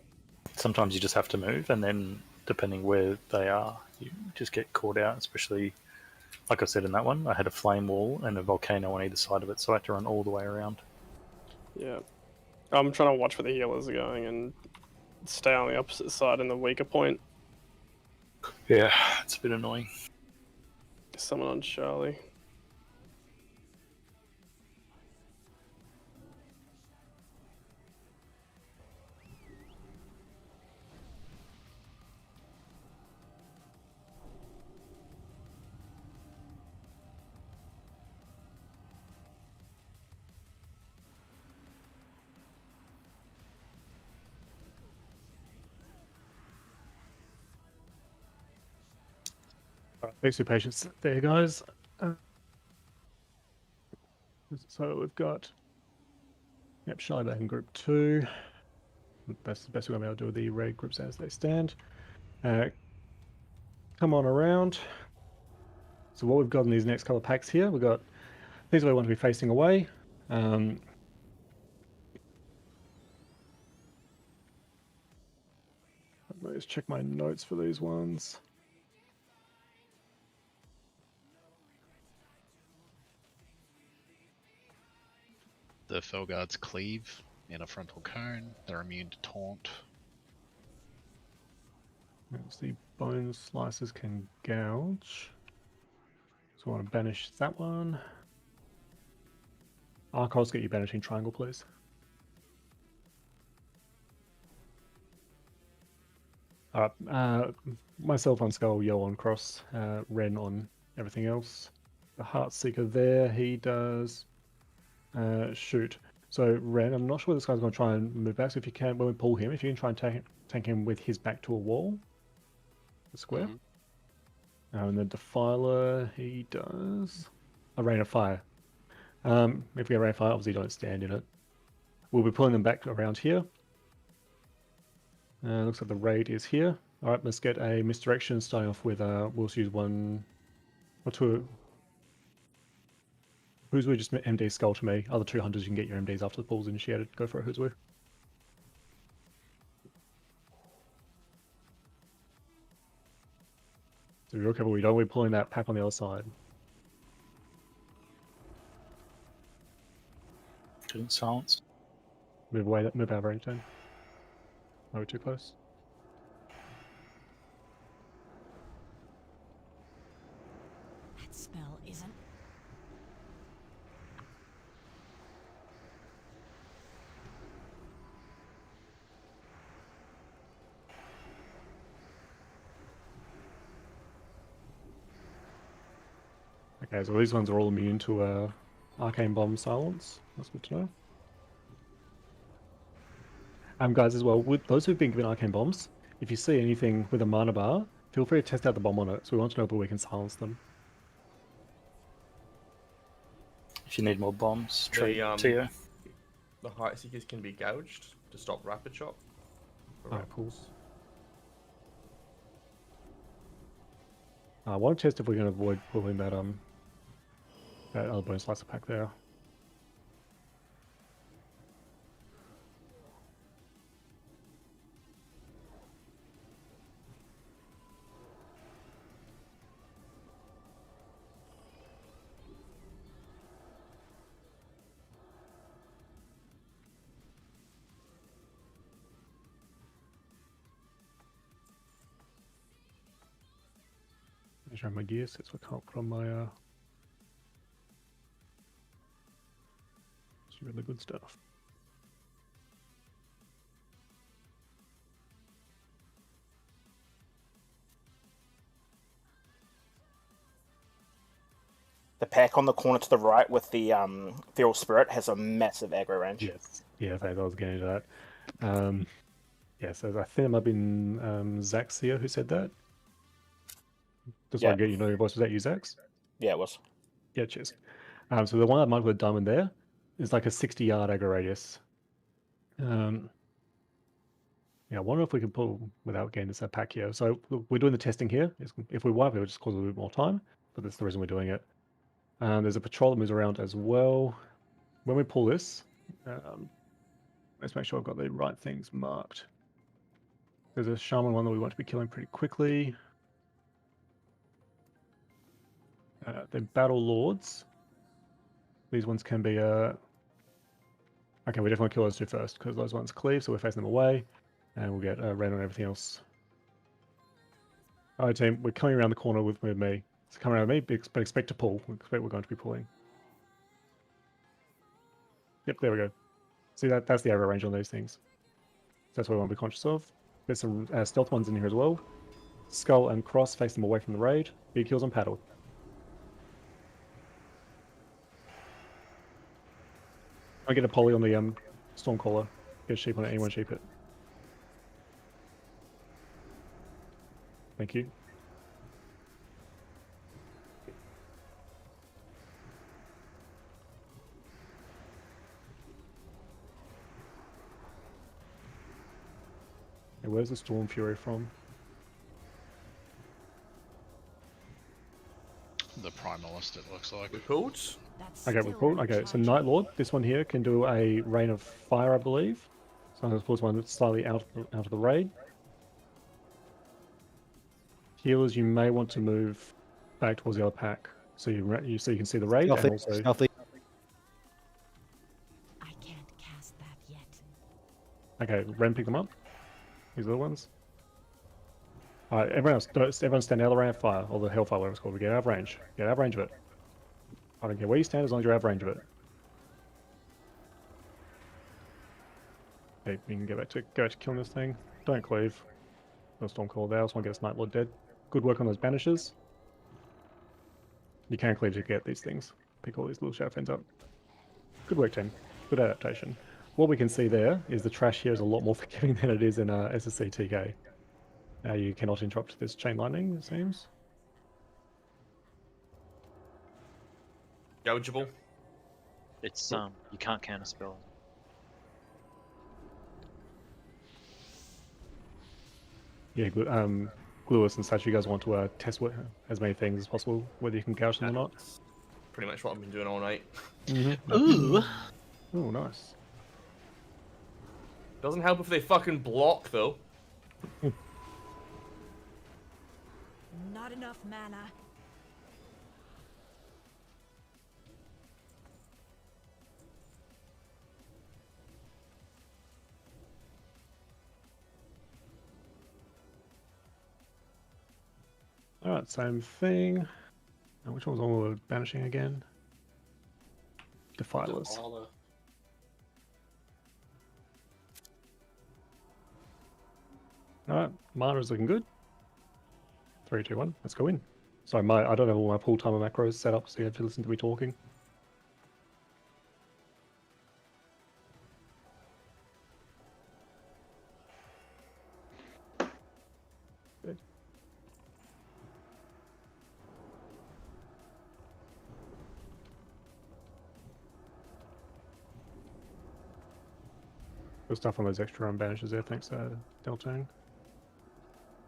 Sometimes you just have to move, and then depending where they are, you just get caught out. Especially, like I said in that one, I had a flame wall and a volcano on either side of it, so I had to run all the way around. Yeah. I'm trying to watch where the healers are going and stay on the opposite side in the weaker point. Yeah, it's a bit annoying. Someone on Charlie. Alright, thanks for your patience there, guys. So we've got Charlie back in group 2. That's the best we're going to be able to do with the raid groups as they stand. Come on around. So what we've got in these next couple of packs here, we've got these we want to be facing away. Let's check my notes for these ones. The Felguards cleave in a frontal cone. They're immune to taunt. The bone slicers can gouge. So I want to banish that one. Archives, get you banishing triangle, please. Alright, myself on Skull, Yo on Cross, Ren on everything else. The Heartseeker there, he does shoot. So Ren, I'm not sure this guy's going to try and move back. So if you can, when we pull him, if you can try and tank him with his back to a wall, the square. And the Defiler, he does a Rain of Fire. If we have Rain of Fire, obviously don't stand in it. We'll be pulling them back around here. Looks like the raid is here. All right, let's get a misdirection. Starting off with we'll just use one or two. Who's just MD skull to me. Other 2 hunters, you can get your MDs after the pool's initiated. Go for it, who's we. So be real careful, we don't want to be pulling that pack on the other side. Didn't silence. Move away, move out of range then. No, we're too close. That spell isn't. Okay, so these ones are all immune to Arcane Bomb silence. That's good to know. Guys, as well, with those who've been given Arcane Bombs, if you see anything with a mana bar, feel free to test out the bomb on it. So we want to know where we can silence them. If you need more bombs, try The Tio. the Heart Seekers can be gouged to stop rapid shot. Alright, cool. I want to test if we can avoid pulling that that other bone slicer pack there. Measure my gear sets, I can't put on my it's really good stuff. The pack on the corner to the right with the Feral Spirit has a massive aggro range. Yes. Yeah, I was getting to that. Yeah, so I think it might have been Zaxia who said that. Just so I get you know your voice. Was that you, Zax? Yeah, it was. Yeah, cheers. So the one that might with a diamond there is like a 60-yard aggro radius. Yeah, I wonder if we can pull without getting this pack here. So we're doing the testing here. If we wipe it, it'll just cause a little bit more time, but that's the reason we're doing it. There's a patrol that moves around as well. When we pull this, let's make sure I've got the right things marked. There's a shaman one that we want to be killing pretty quickly. The battle lords. These ones can be okay, we definitely kill those two first because those ones cleave, so we're facing them away, and we'll get red on everything else. Alright team, we're coming around the corner with me. So come around with me, but expect to pull. We expect we're going to be pulling. Yep, there we go. See, that's the aggro range on these things. So that's what we want to be conscious of. There's some stealth ones in here as well. Skull and Cross, face them away from the raid. Big kills on paddle. I get a poly on the Stormcaller. Get a sheep on it, anyone sheep it. Thank you. Hey, where's the Storm Fury from? The Primalist, it looks like. We pulled. Okay, we pulled. Okay, so Night Lord, this one here can do a Rain of Fire, I believe. So I'm going to pull this one that's slightly out of the raid. Healers, you may want to move back towards the other pack, so you can see the raid. Stealthy, And also, stealthy. I can't cast that yet. okay, Ren, pick them up. These are the ones. Alright, everyone stand out of the Rain of Fire, or the Hellfire, whatever it's called. We get out of range. Get out of range of it. I don't care where you stand as long as you're out of range of it. Okay, we can go back to killing this thing. Don't cleave. No Stormcaller there. I just want to get this Night Lord dead. Good work on those banishes. You can cleave to get these things. Pick all these little shadow fins up. Good work, team. good adaptation. What we can see there is the trash here is a lot more forgiving than it is in SSC TK. You cannot interrupt this chain lightning, it seems. Gougeable. It's you can't counterspell. Yeah, good. Gluis and such, you guys want to test as many things as possible, whether you can gouge them or not. Pretty much what I've been doing all night. Ooh. Oh, nice. Doesn't help if they fucking block though. Not enough mana. Alright, same thing. Which one was all the banishing again? Defilers. Alright, mana is looking good. 3, 2, 1, let's go in. Sorry, I don't have all my pull timer macros set up, so you have to listen to me talking. Good stuff on those extra run banishes there, thanks Deltang.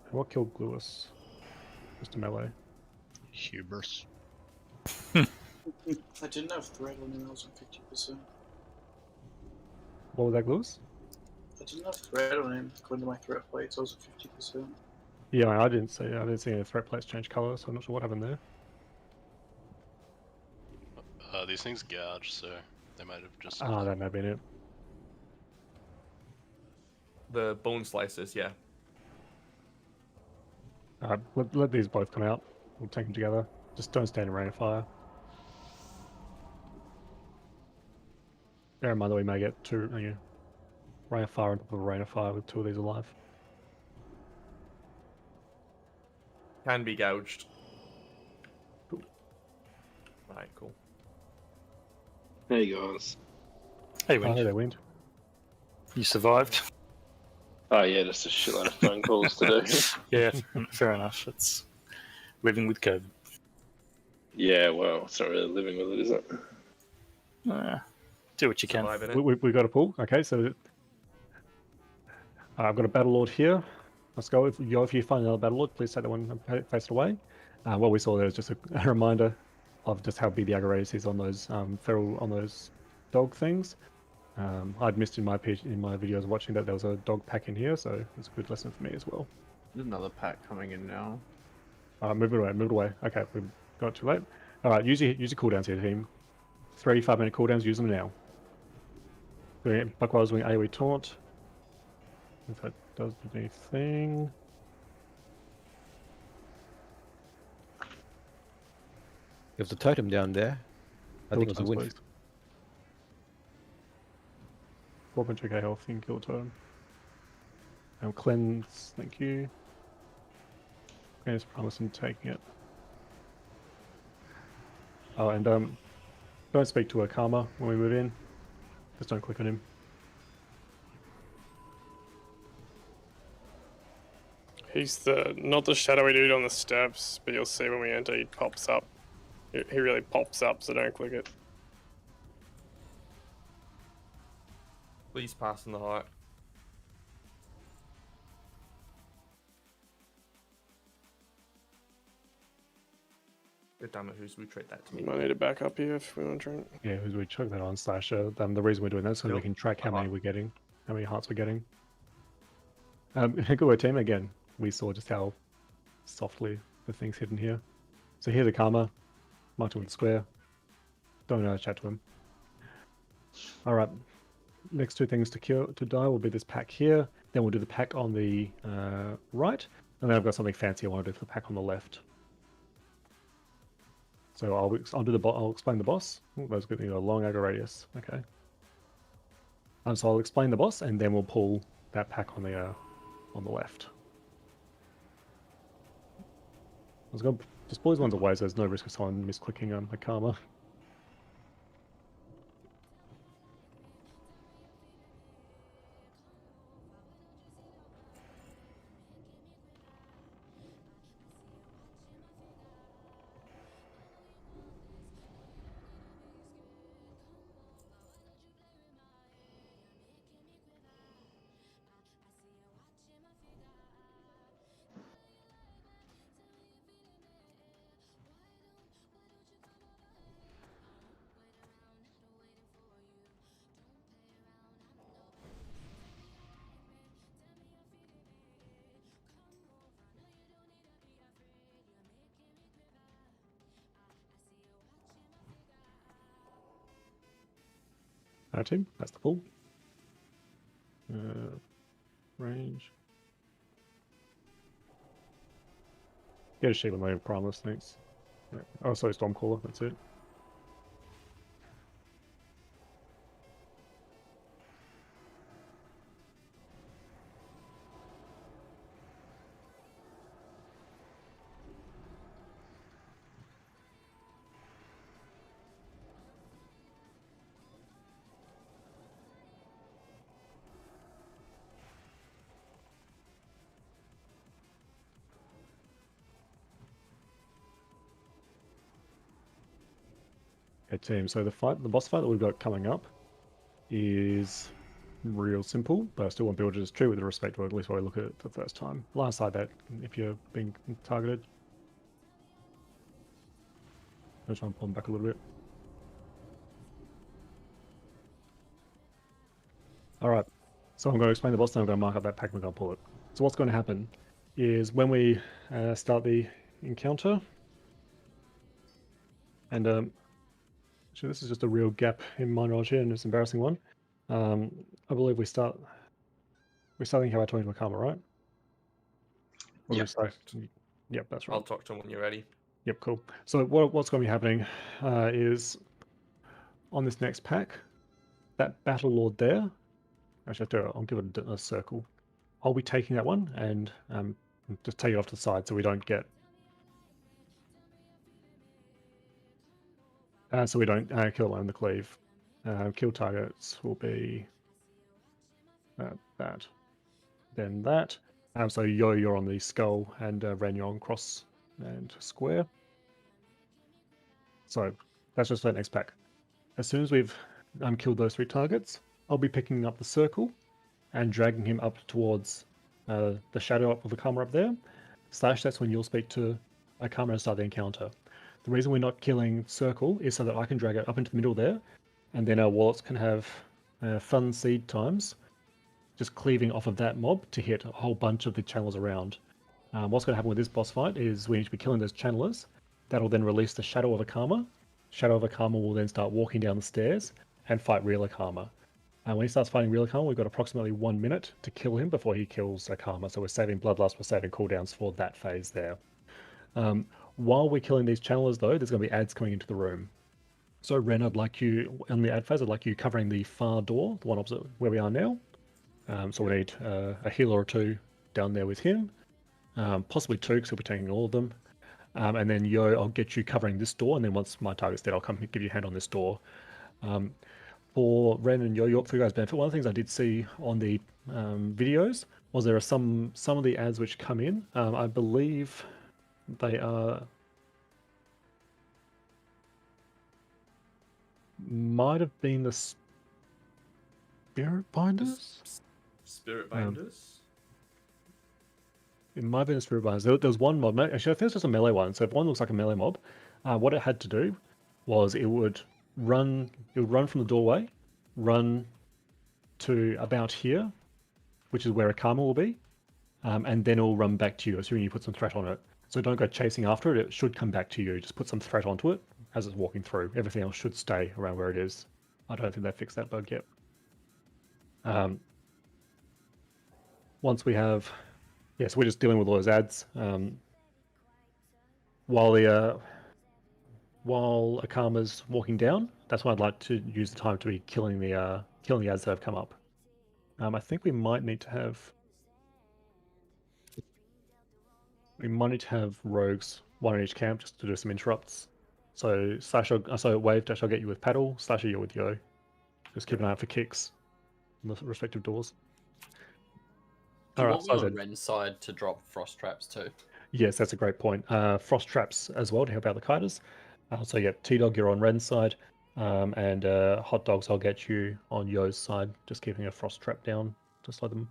What killed Gluis? Just a melee. Hubris. I didn't have thread on him, I was on 50%. What was that, Gluis? I didn't have thread on him, according to my threat plates, I was at 50%. Yeah, I didn't see any threat plates change colour, so I'm not sure what happened there. These things gouge, so they might have just... Ah, that may have been it. The bone slices, yeah. Alright, let these both come out. We'll take them together. Just don't stand in rain of fire. Bear in mind that we may get two rain of fire on top of a rain of fire with 2 of these alive. Can be gouged. Cool. Right, cool. Hey guys. Hey, Oh, hey there, Wind. You survived. Oh yeah, just a shitload of phone calls to do. Yeah, fair enough. It's living with COVID. Yeah, well, it's not really living with it, is it? Do what you can. We got a pull. Okay, so I've got a Battle Lord here. Let's go. If you find another Battle Lord, please take that one and face it away. What we saw there is just a reminder of just how big the aggro radius is on those those dog things. I'd missed in my videos watching that there was a dog pack in here, so it's a good lesson for me as well. There's another pack coming in now. Move it away. Okay, we got it too late. Alright, use your cooldowns here, team. 3 5-minute cooldowns, use them now. Buckwild's doing AoE taunt. If that does anything. There's a totem down there. I think it was a win. 4.2k health, you can kill a totem. And cleanse, thank you. Okay, it's promising taking it. Oh, and don't speak to a Karma when we move in. Just don't click on him. He's not the shadowy dude on the steps, but you'll see when we enter he pops up. He really pops up, so don't click it. Please pass in the heart. God damn it, who's we trade that to me? Might need to back up here if we want to try it. Yeah, we chuck that on Slasher. The reason we're doing that is so we can track how many we're getting, how many hearts we're getting. Good work, team. Again, we saw just how softly the thing's hidden here. So here's a Karma. Marked him with the square. Don't chat to him. Alright. Next 2 things to die will be this pack here. Then we'll do the pack on the right. And then I've got something fancy I want to do for the pack on the left. So I'll explain the boss. Oh, that's good. A long aggro radius. Okay. So I'll explain the boss, and then we'll pull that pack on the left. I was going to just pull these ones away, so there's no risk of someone misclicking a Karma. Team, that's the pull. Range. Get a sheep and leave Primalist, thanks. Yeah. Oh, sorry, Stormcaller, that's it. Okay, team. So the boss fight that we've got coming up is real simple, but I still want people to just treat with respect to at least while we look at it the first time. Last side that if you're being targeted. I'll try and pull them back a little bit. Alright, so I'm going to explain the boss, then I'm going to mark up that pack and we're going to pull it. So what's going to happen is when we start the encounter, and actually this is just a real gap in my knowledge here, and it's an embarrassing one. I believe we start thinking about talking to Akama, right? Or Yep. Yep, that's right. I'll talk to him when you're ready. Yep, cool. So what's going to be happening is on this next pack, that Battle Lord there, actually I'll give it a circle. I'll be taking that one and just take it off to the side so we don't get... kill one in the cleave. Kill targets will be that. Then that. So you're on the skull and Ren you're on cross and square. So that's just for the next pack. As soon as we've killed those 3 targets, I'll be picking up the circle and dragging him up towards the shadow up of Akama up there. That's when you'll speak to Akama and start the encounter. The reason we're not killing circle is so that I can drag it up into the middle there, and then our wallets can have fun seed times, just cleaving off of that mob to hit a whole bunch of the channels around. What's going to happen with this boss fight is we need to be killing those channelers. That'll then release the Shadow of Akama. Shadow of Akama will then start walking down the stairs and fight real Akama. When he starts fighting real Akama, we've got approximately 1 minute to kill him before he kills Akama. So we're saving Bloodlust, we're saving cooldowns for that phase there. While we're killing these channelers though, there's going to be ads coming into the room. So Ren, I'd like you, on the ad phase, I'd like you covering the far door, the one opposite where we are now. So we need a healer or 2 down there with him. Possibly 2, because he'll be taking all of them. And then Yo, I'll get you covering this door, and then once my target's dead, I'll come give you a hand on this door. For Ren and Yo, for you guys' benefit, one of the things I did see on the videos was there are some of the ads which come in. I believe they are... might have been the Spirit Binders? Spirit Binders? It might have been a Spirit Binders. There was one mob, actually I think it's just a melee one, so if one looks like a melee mob, what it had to do was it would run from the doorway, run to about here, which is where Akama will be, and then it'll run back to you, assuming you put some threat on it. So don't go chasing after it, it should come back to you, just put some threat onto it as it's walking through. Everything else should stay around where it is. I don't think they fixed that bug yet. Once we have... Yes, we're just dealing with all those ads. While Akama's walking down, that's when I'd like to use the time to be killing the ads that have come up. I think we might need to have rogues, 1 in each camp, just to do some interrupts. So Wave Dash, I'll get you with Paddle. Slasher, you're with Yo. Just keep an eye out for kicks on the respective doors. Do you Alright, want me on Ren's side to drop frost traps too? Yes, that's a great point. Frost traps as well to help out the kiters. So yeah, T-Dog, you're on Ren's side, and Hot Dogs, I'll get you on Yo's side, just keeping a frost trap down, just like them.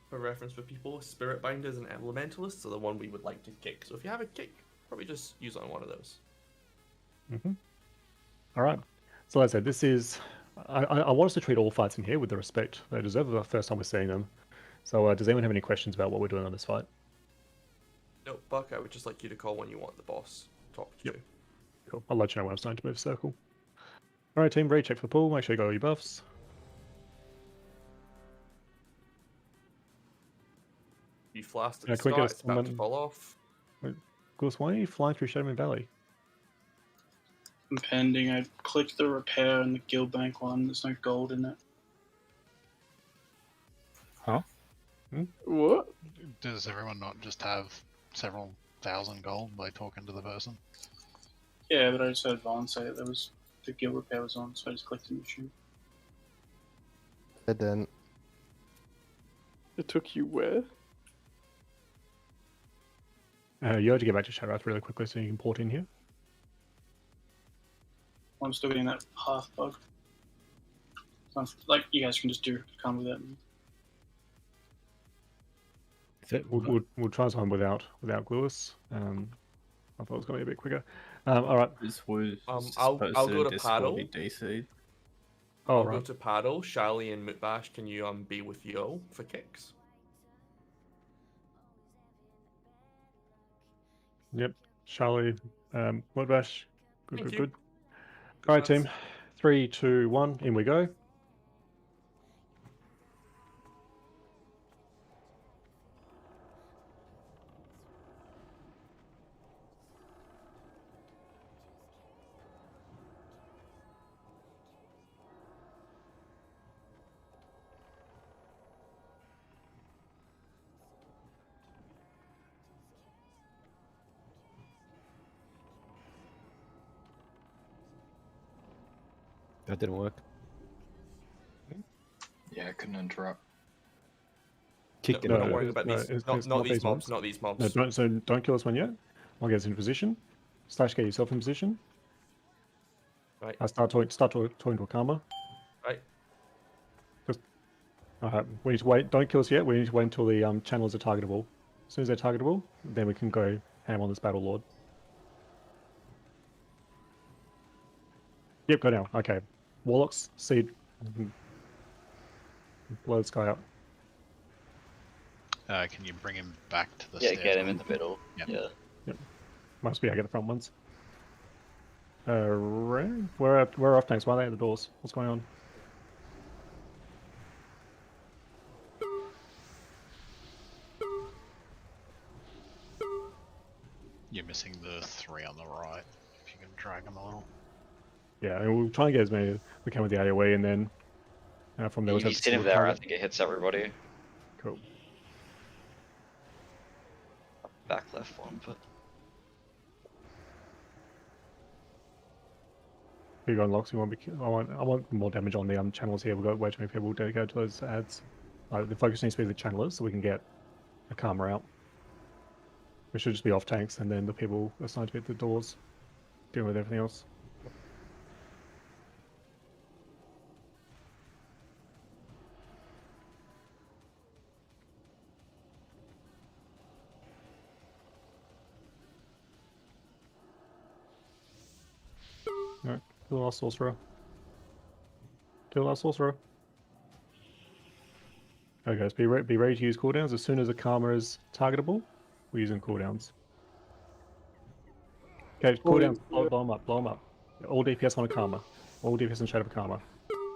For reference for people, Spirit Binders and Elementalists are the one we would like to kick. So if you have a kick, probably just use on one of those. Alright, so like I said, this is... I want us to treat all fights in here with the respect they deserve the first time we're seeing them. So does anyone have any questions about what we're doing on this fight? No, Buck, I would just like you to call when you want the boss talk to you. Cool. I'll let you know when I'm starting to move circle. All right, team, ready? Check for the pool. Make sure you got all your buffs. You flashed at Yeah, the can we get start, a it's about to summon? fall off. Gus, why are you flying through Shadowman Valley? I'm pending. I clicked the repair and the guild bank one. There's no gold in it. Huh? What? Does everyone not just have several thousand gold by talking to the person? Yeah, but I just heard Vaughn say there was the guild repair was on, so I just clicked the machine. It didn't. It took you where? You have to get back to Shadowrath really quickly so you can port in here. I'm still getting that path bug. Like, you guys can just come with it. We'll try something without Lewis. I thought it was going to be a bit quicker. All right. This was I'll go to paddle. DC. I'll go to paddle. Shally and Mutbash, can you be with Yo for kicks? Yep. Charlie, Mudbash. Good, Thank good, you. good. All right, team. 3, 2, 1. In we go. That didn't work. Yeah, I couldn't interrupt. Kicked No, it. don't worry about these. Not these mobs. Not these mobs. No, don't kill this one yet. I'll get us in position. Slash, get yourself in position. Right. Start talking to a karma. Right. We need to wait. Don't kill us yet. We need to wait until the channels are targetable. As soon as they're targetable, then we can go ham on this Battle Lord. Yep, go now. Okay. Warlocks, seed. Blow this guy up. Can you bring him back to the Yeah, stairs? get him in the middle. Yep. Yeah. Yep. Must be, I get the front ones. We're off tanks. Why are they at the doors? What's going on? You're missing the 3 on the right. If you can drag them a little. Yeah, and we'll try and get as many as we can with the AoE, and then from there If you sit him there, I think it hits everybody. Cool. Back left one, but You go unlocks. You want be? I want more damage on the channels here. We've got way too many people dedicated to those ads. The focus needs to be the channelers, so we can get a karma out. We should just be off tanks, and then the people assigned to be at the doors, dealing with everything else. Alright, kill the last sorcerer. Kill the last sorcerer. Okay, guys, be ready to use cooldowns. As soon as a karma is targetable, we're using cooldowns. Okay, cooldowns, blow them up, blow them up. All DPS on a karma. All DPS in Shadow of Karma.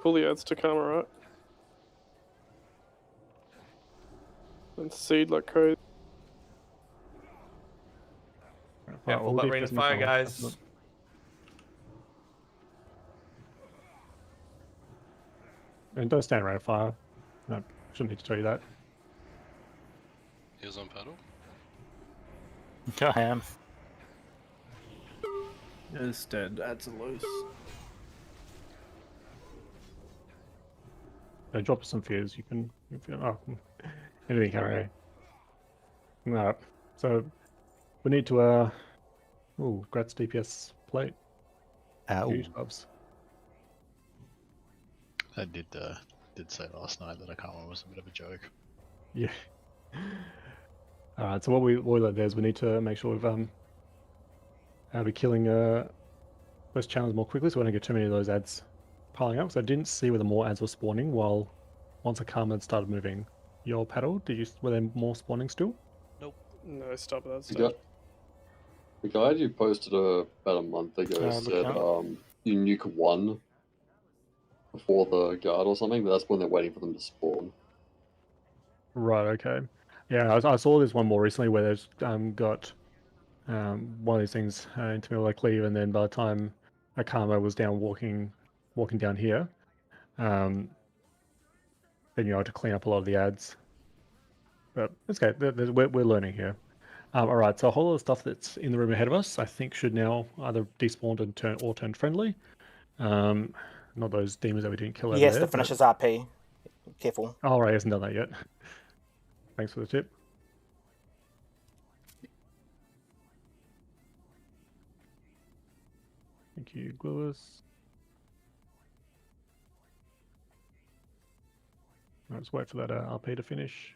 Fully adds to karma, right? And seed like crazy. Yeah, all about rain of fire, guys. And don't stand around fire. No, shouldn't need to tell you that. He was on paddle? I am. It's dead. Adds a loose. Drop some fears. You can. Anything carry. No. So we need to. Ooh, Gratz DPS plate. Ow. Huge buffs. I did say last night that a karma was a bit of a joke. Yeah. All right. So what we like there is we need to make sure we've be killing those channels more quickly, so we don't get too many of those ads piling up. So I didn't see whether more ads were spawning once a karma had started moving. Your paddle, were there more spawning still? Nope. No, stop that The stuff. guide you posted about a month ago said you nuke 1 before the guard or something, but that's when they're waiting for them to spawn. Right. Okay. Yeah, I saw this one more recently where there's got one of these things into Middle Cleave, and then by the time Akama was down walking down here, then you had to clean up a lot of the ads. But it's okay. We're learning here. All right. So a whole lot of stuff that's in the room ahead of us, I think, should now either despawn and turn friendly. Not those demons that we didn't kill over He has there. to finish his RP. Careful. Oh, right, he hasn't done that yet. Thanks for the tip. Thank you, Gluis. Let's wait for that RP to finish.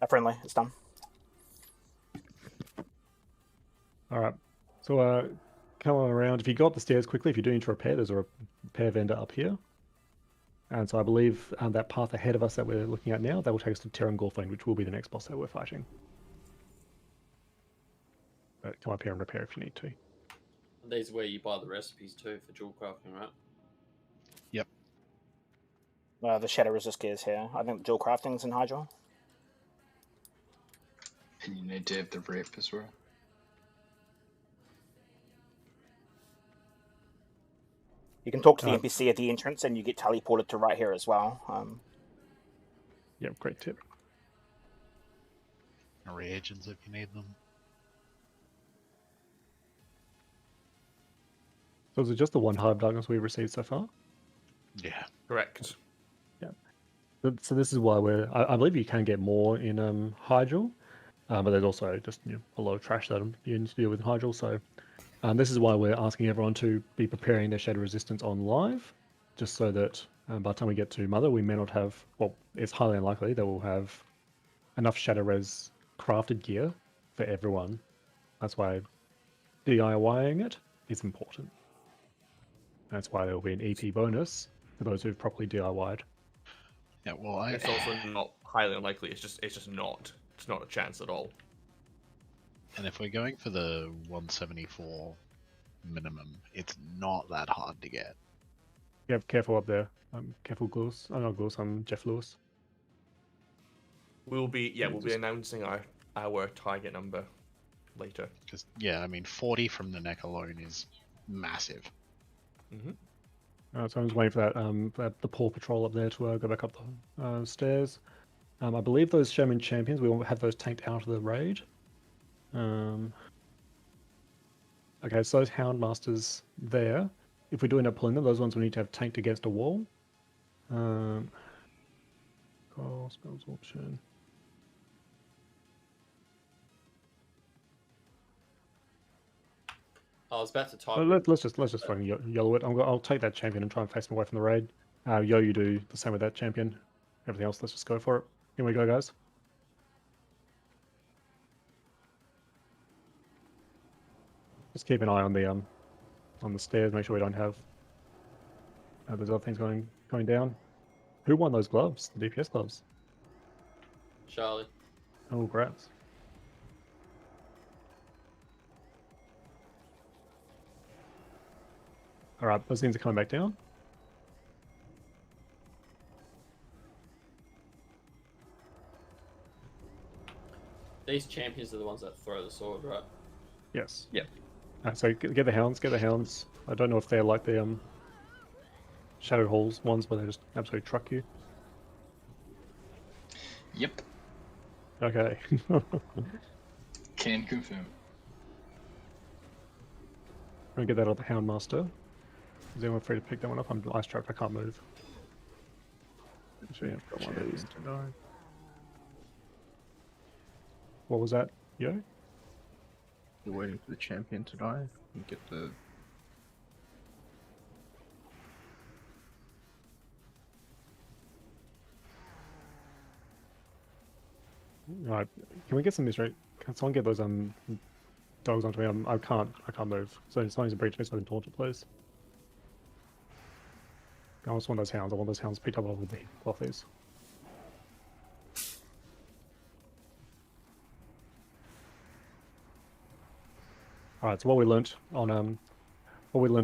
Friendly, it's done. All right. So come on around. If you go up the stairs quickly, if you do need to repair, there's a repair vendor up here. And so I believe that path ahead of us that we're looking at now, that will take us to Terran Gorfane, which will be the next boss that we're fighting. But come up here and repair if you need to. These are where you buy the recipes too for dual crafting, right? Yep. The Shadow Resist gears here. I think dual crafting's in Hyjal. And you need to have the rep as well. You can talk to the NPC at the entrance and you get teleported to right here as well. Yep, great tip. Reagents if you need them. So is it just the one Hive Darkness we've received so far? Yeah. Correct. Yeah. So this is why I believe you can get more in Hyjal, but there's also just a lot of trash that you need to deal with in Hyjal. So this is why we're asking everyone to be preparing their Shadow Resistance on live, just so that by the time we get to Mother, we may not have, well, it's highly unlikely that we'll have enough Shadow Res crafted gear for everyone. That's why DIYing it is important. That's why there will be an EP bonus for those who've properly DIY'd. Yeah, well, It's also not highly unlikely. It's just not. It's not a chance at all. And if we're going for the 174 minimum, it's not that hard to get. Yeah, careful up there. Careful, Glus. Oh, not Glus. Jeff Lewis. We'll be announcing our target number later. Because I mean, 40 from the neck alone is massive. So I'm just waiting for that the Paw Patrol up there to go back up the stairs. I believe those Shaman Champions, we will have those tanked out of the raid. Okay, so those Houndmasters there, if we do end up pulling them, those ones we need to have tanked against a wall. Spell absorption. I was about to type. Let's just fucking yellow it. I'll take that champion and try and face him away from the raid. Yo, you do the same with that champion. Everything else, let's just go for it. Here we go, guys. Just keep an eye on the stairs. Make sure we don't have those other things going down. Who won those gloves? The DPS gloves. Charlie. Oh, grabs. All right, those things are coming back down. These champions are the ones that throw the sword, right? Yes. Yep. So get the hounds. Get the hounds. I don't know if they're like the Shadow Halls ones where they just absolutely truck you. Yep. Okay. Can confirm. I'm gonna get that on the Houndmaster. Is anyone free to pick that one up? I'm ice trapped. I can't move. Actually, I've got one of these to know. What was that? Yo? You're waiting for the champion to die. You get the. Right. Can we get some misery? Can someone get those dogs onto me? I can't move. So someone's a breach me so I can taunt it, please. I just want those hounds. I want those hounds picked up off the clothies. All right. So what we learnt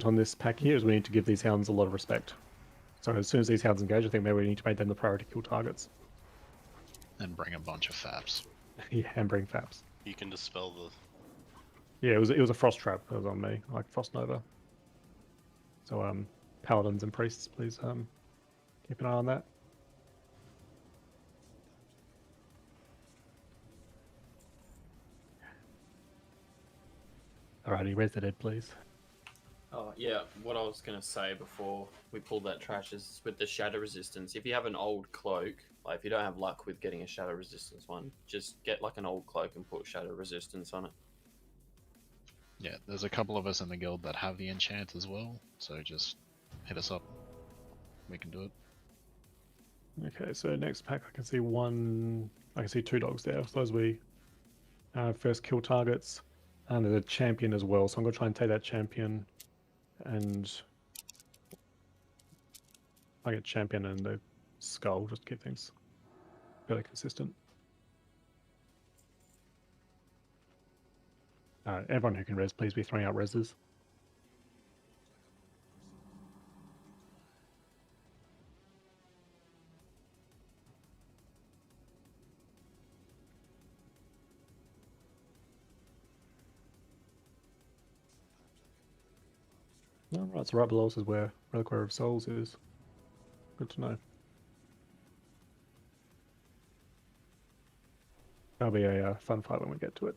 on this pack here is we need to give these hounds a lot of respect. So as soon as these hounds engage, I think maybe we need to make them the priority kill targets. And bring a bunch of faps. Yeah, and bring faps. You can dispel the. Yeah, it was a frost trap that was on me, like Frost Nova. So paladins and priests, please keep an eye on that. Alrighty, raise the dead, please. Oh yeah, what I was gonna say before we pulled that trash is with the shadow resistance. If you have an old cloak, like if you don't have luck with getting a shadow resistance one, just get like an old cloak and put shadow resistance on it. Yeah, there's a couple of us in the guild that have the enchant as well, so just hit us up. We can do it. Okay, so next pack I can see 2 dogs there. So those we first kill targets. And there's a champion as well, so I'm gonna try and take that champion and I get champion and the skull just to keep things fairly consistent. Everyone who can res, please be throwing out reses. Alright, so right below us is where Reliquary of Souls is. Good to know. That'll be a fun fight when we get to it.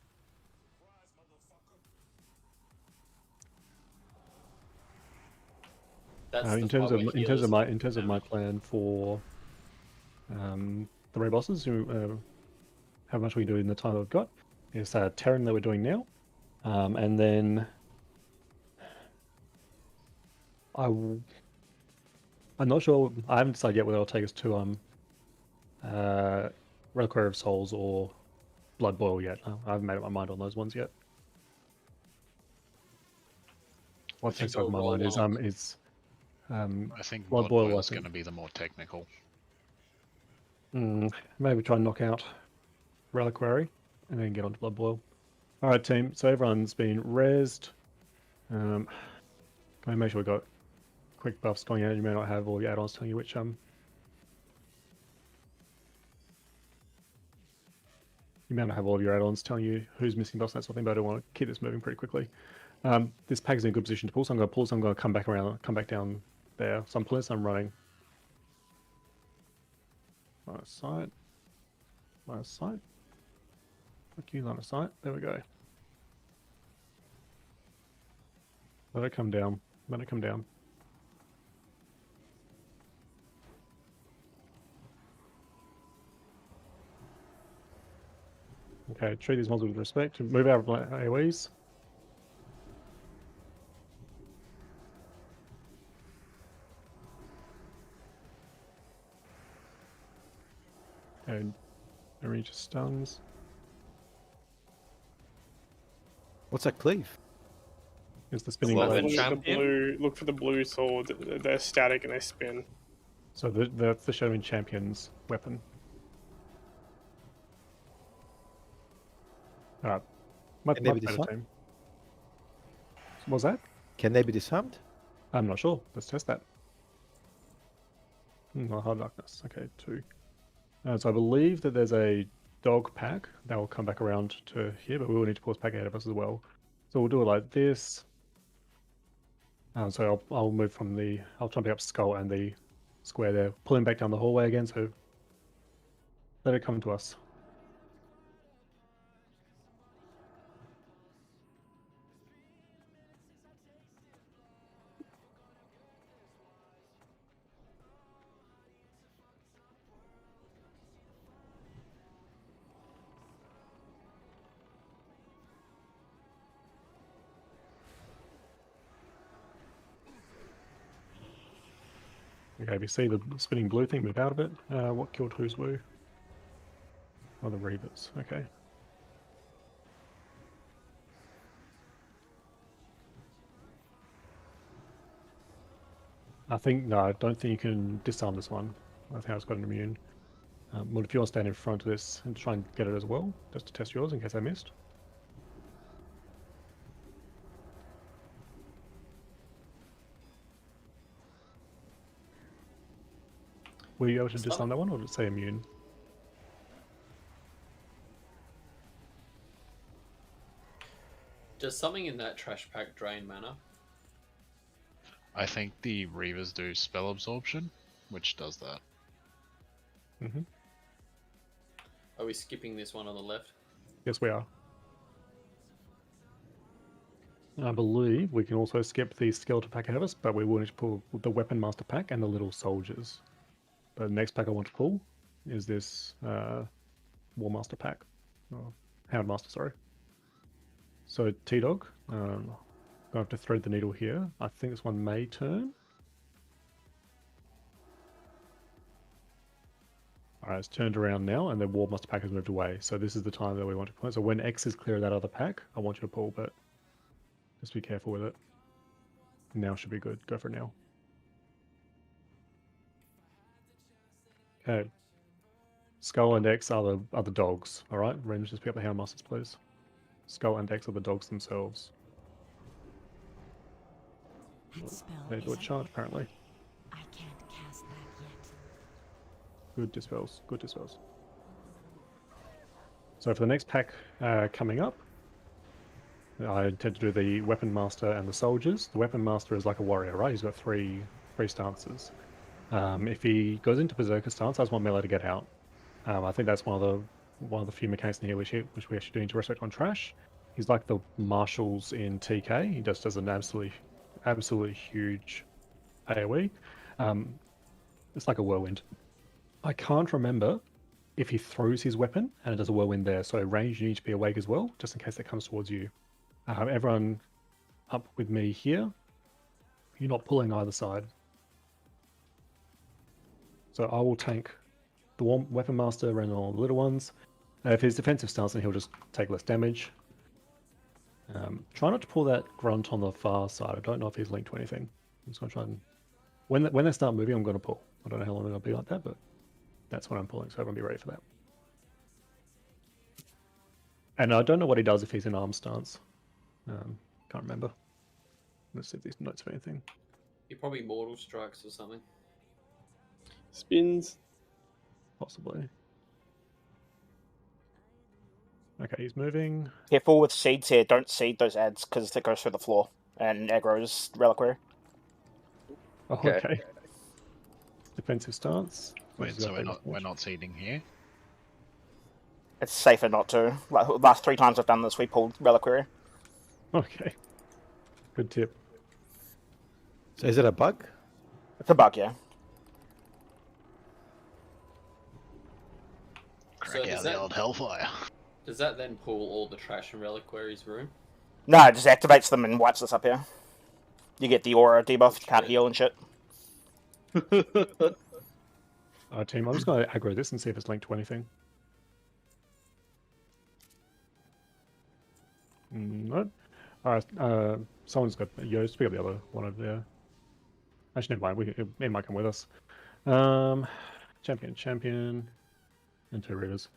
In terms of my plan for the raid bosses, how much we do in the time that we've got is Terran that we're doing now, and then I'm not sure. I haven't decided yet whether I'll take us to Reliquary of Souls or Blood Boil yet. I haven't made up my mind on those ones yet. What's next on my mind is I think Blood Boil is going to be the more technical. Maybe try and knock out Reliquary and then get onto Blood Boil. Alright team, so everyone's been rezzed. Can we make sure we got quick buffs going out? You may not have all your add-ons telling you which you may not have all of your add-ons telling you who's missing buffs, that sort of thing, but I don't want to keep this moving pretty quickly. This pack is in a good position to pull, so I'm going to pull, so I'm going to come back down there. So I'm pulling, so I'm running. Line of sight. Line of sight. Fuck you, line of sight. There we go. Let it come down. Let it come down. Okay, treat these models with respect. Move out of AoEs. And arrange stuns. What's that cleave? Is the spinning blade. Look for the blue sword. They're static and they spin. So that's the Shadowing Champion's weapon. Alright. Much better team. What was that? Can they be disarmed? I'm not sure. Let's test that. Hard darkness. Okay, 2. So I believe that there's a dog pack that will come back around to here, but we will need to pause pack ahead of us as well. So we'll do it like this. So I'll move from I'll try and pick up Skull and the square there. Pull him back down the hallway again, so let it come to us. Okay, if you see the spinning blue thing, move out of it. What killed whose woo? Oh, the Reavers. Okay. No, I don't think you can disarm this one. I think it's got an immune. Well, if you want to stand in front of this and try and get it as well, just to test yours in case I missed. Were you able to disarm that one, or did it say immune? Does something in that trash pack drain mana? I think the Reavers do spell absorption, which does that. Mm-hmm. Are we skipping this one on the left? Yes, we are. I believe we can also skip the skeleton pack ahead of us, but we will need to pull the Weapon Master pack and the Little Soldiers. But the next pack I want to pull is this War Master pack. Oh, Hound Master, sorry. So T-Dog, going to have to thread the needle here. I think this one may turn. Alright, it's turned around now, and the War Master pack has moved away. So this is the time that we want to pull. So when X is clear of that other pack, I want you to pull, but just be careful with it. Now should be good. Go for it now. Okay. Skull and X are the dogs. Alright, Rangers, just pick up the Hound Masters, please. Skull and X are the dogs themselves. They do a charge, apparently. I can't cast that yet. Good dispels. Good dispels. So for the next pack coming up, I intend to do the Weapon Master and the Soldiers. The Weapon Master is like a warrior, right? He's got three stances. If he goes into Berserker stance, I just want melee to get out. I think that's one of the few mechanics in here which we actually do need to respect on Trash. He's like the marshals in TK. He just does an absolutely huge AoE. It's like a whirlwind. I can't remember if he throws his weapon and it does a whirlwind there. So range, you need to be awake as well, just in case it comes towards you. Everyone up with me here. You're not pulling either side. So I will tank the Weapon Master and all the little ones. If his defensive stance, then he'll just take less damage. Try not to pull that grunt on the far side. I don't know if he's linked to anything. I'm just going to try and... When they start moving, I'm going to pull. I don't know how long they're going to be like that, but that's when I'm pulling, so everyone be ready for that. And I don't know what he does if he's in arm stance. Can't remember. Let's see if these notes of anything. He probably Mortal Strikes or something. Spins. Possibly. Okay, he's moving. Careful with seeds here. Don't seed those ads because it goes through the floor and aggro's Reliquary. Oh, okay. Defensive stance. Wait, so we're not seeding here? It's safer not to. Like, last 3 times I've done this, we pulled Reliquary. Okay. Good tip. So is it a bug? It's a bug, yeah. Crack out the old Hellfire. Does that then pull all the trash in Reliquary's room? No, it just activates them and wipes us up here. You get the aura debuff, you can't heal and shit. Team, I'm just going to aggro this and see if it's linked to anything. No. Alright, someone's got... Yo, just pick up the other one over there. Actually, never mind. It might come with us. Champion, and 2 Reavers.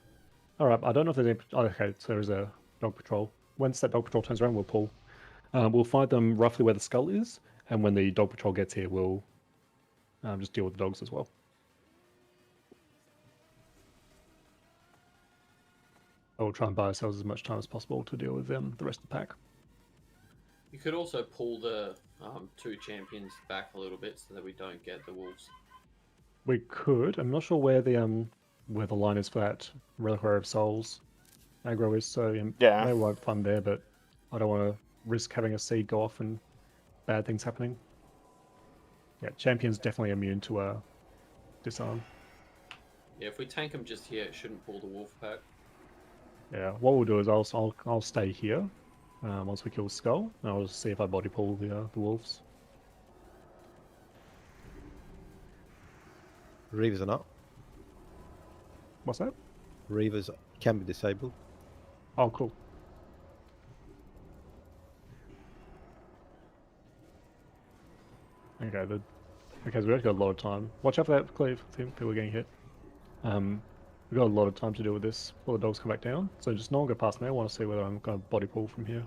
Alright, I don't know if there's any... Oh, okay, so there's a dog patrol. Once that dog patrol turns around, we'll pull. We'll find them roughly where the skull is, and when the dog patrol gets here, we'll just deal with the dogs as well. I will try and buy ourselves as much time as possible to deal with the rest of the pack. You could also pull the 2 champions back a little bit so that we don't get the wolves. We could. I'm not sure where the line is for that Reliquary of Souls aggro is, so yeah, maybe we'll have fun there, but I don't want to risk having a seed go off and bad things happening. Yeah, champion's definitely immune to disarm. Yeah, if we tank them just here, it shouldn't pull the wolf pack. Yeah, what we'll do is I'll stay here once we kill Skull, and I'll just see if I body pull the wolves. Reavers are not. What's that? Reavers can be disabled. Oh, cool. Okay, so we've actually got a lot of time. Watch out for that, Cleve. I think people are getting hit. We've got a lot of time to deal with this before the dogs come back down. So just no one go past me. I want to see whether I'm going to body pull from here.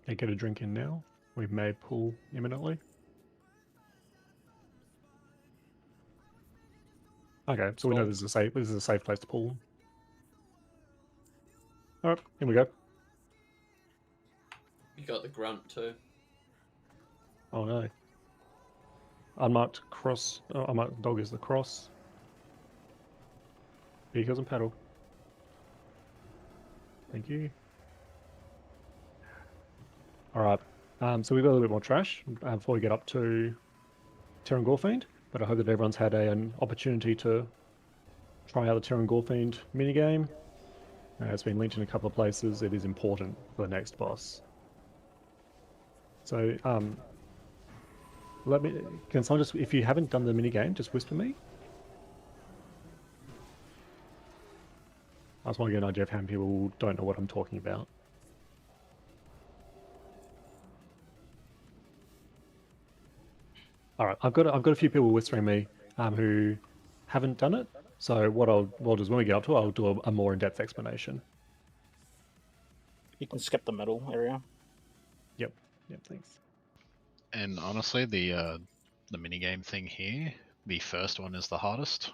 Okay, get a drink in now. We may pull imminently. Okay, so we know this is a safe place to pull. All right, here we go. You got the grunt too. Oh no. Unmarked cross. Oh, unmarked dog is the cross. Vehicles and paddle. Thank you. Alright, so we've got a little bit more trash before we get up to Terran Gorefiend, but I hope that everyone's had an opportunity to try out the Terran Gorefiend minigame. It's been linked in a couple of places. It is important for the next boss. So, can someone just, if you haven't done the minigame, just whisper me? I just want to get an idea of how many people don't know what I'm talking about. All right, I've got a few people whispering me who haven't done it. So what I'll do is when we get up to it, I'll do a more in-depth explanation. You can skip the middle area. Yep, thanks. And honestly, the minigame thing here, the first one is the hardest,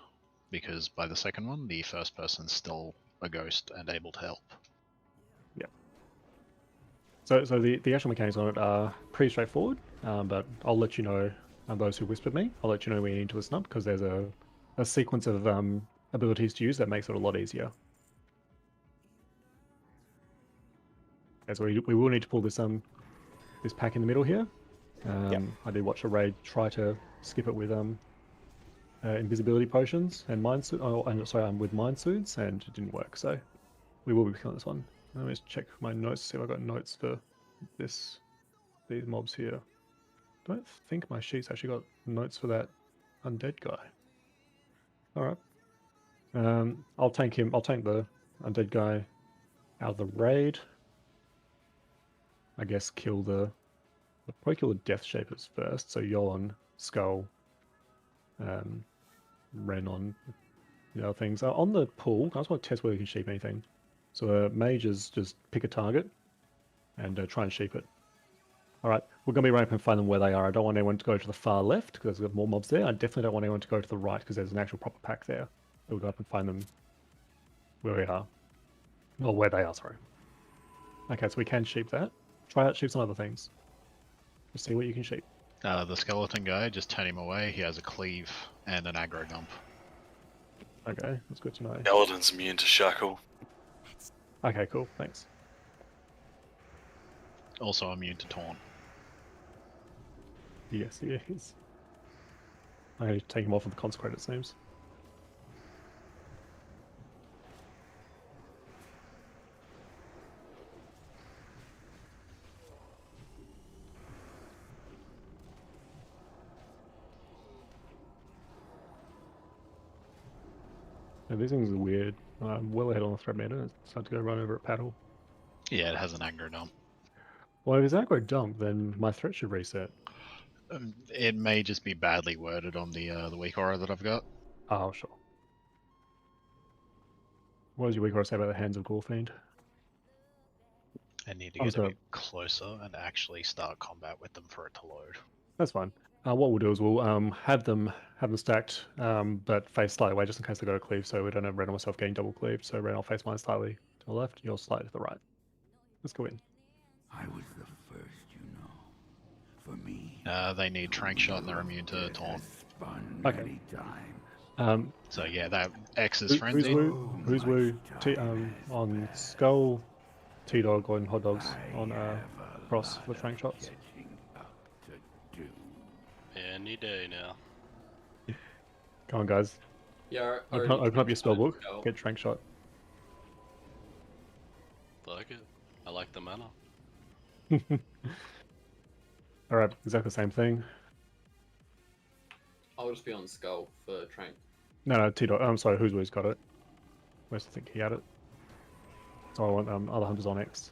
because by the second one, the first person's still a ghost and able to help. Yep. So the actual mechanics on it are pretty straightforward, but I'll let you know, those who whispered me, I'll let you know when you need to listen up, because there's a sequence of abilities to use that makes it a lot easier. Okay, so we will need to pull this this pack in the middle here. I did watch a raid try to skip it with invisibility potions and with mind suits, and it didn't work. So we will be killing this one. Let me just check my notes, see if I've got notes for these mobs here. I don't think my sheet's actually got notes for that undead guy. All right. I'll tank him. I'll tank the undead guy out of the raid. I guess I'll probably kill the Death Shapers first. So Yolan, Skull, Ren on the other things. On the pool, I just want to test whether we can sheep anything. So mages just pick a target and try and sheep it. Alright, we're going to be running up and find them where they are. I don't want anyone to go to the far left because there's more mobs there. I definitely don't want anyone to go to the right because there's an actual proper pack there. We'll go up and find them where we are. Or where they are, sorry. Okay, so we can sheep that. Try out sheep some other things. Just see what you can sheep. The skeleton guy, just turn him away. He has a cleave and an aggro dump. Okay, that's good to know. Skeleton's immune to shackle. Okay, cool, thanks. Also immune to taunt. Yes, he is. I'm going to take him off of the consecrate, it seems. Yeah, these things are weird. I'm well ahead on the threat meter. It's hard to go run over at paddle. Yeah, it has an aggro dump. Well, if it's aggro dump, then my threat should reset. It may just be badly worded on the weak aura that I've got. Oh, sure. What does your weak aura say about the Hands of Gorefiend? I need to get a bit closer and actually start combat with them for it to load. That's fine. What we'll do is we'll have them stacked, but face slightly away just in case they go to cleave, so we don't have Ren or myself getting double cleaved. So Ren, I'll face mine slightly to the left, you're slightly to the right. Let's go in. I was the first, you know. For me, they need trank shot and they're immune to taunt. Okay. So yeah, that X is frenzy. Who's woo? On Skull, T-Dog, and Hot Dogs on Cross for the trank shots. Yeah, any day now. Come on, guys. Yeah, open up your spellbook. Get trank shot. Like it. I like the mana. Alright, exactly the same thing. I'll just be on Skull for Trank. No, T-Dog. I'm sorry, who's got it? Where's I think he had it? So I want other hunters on X.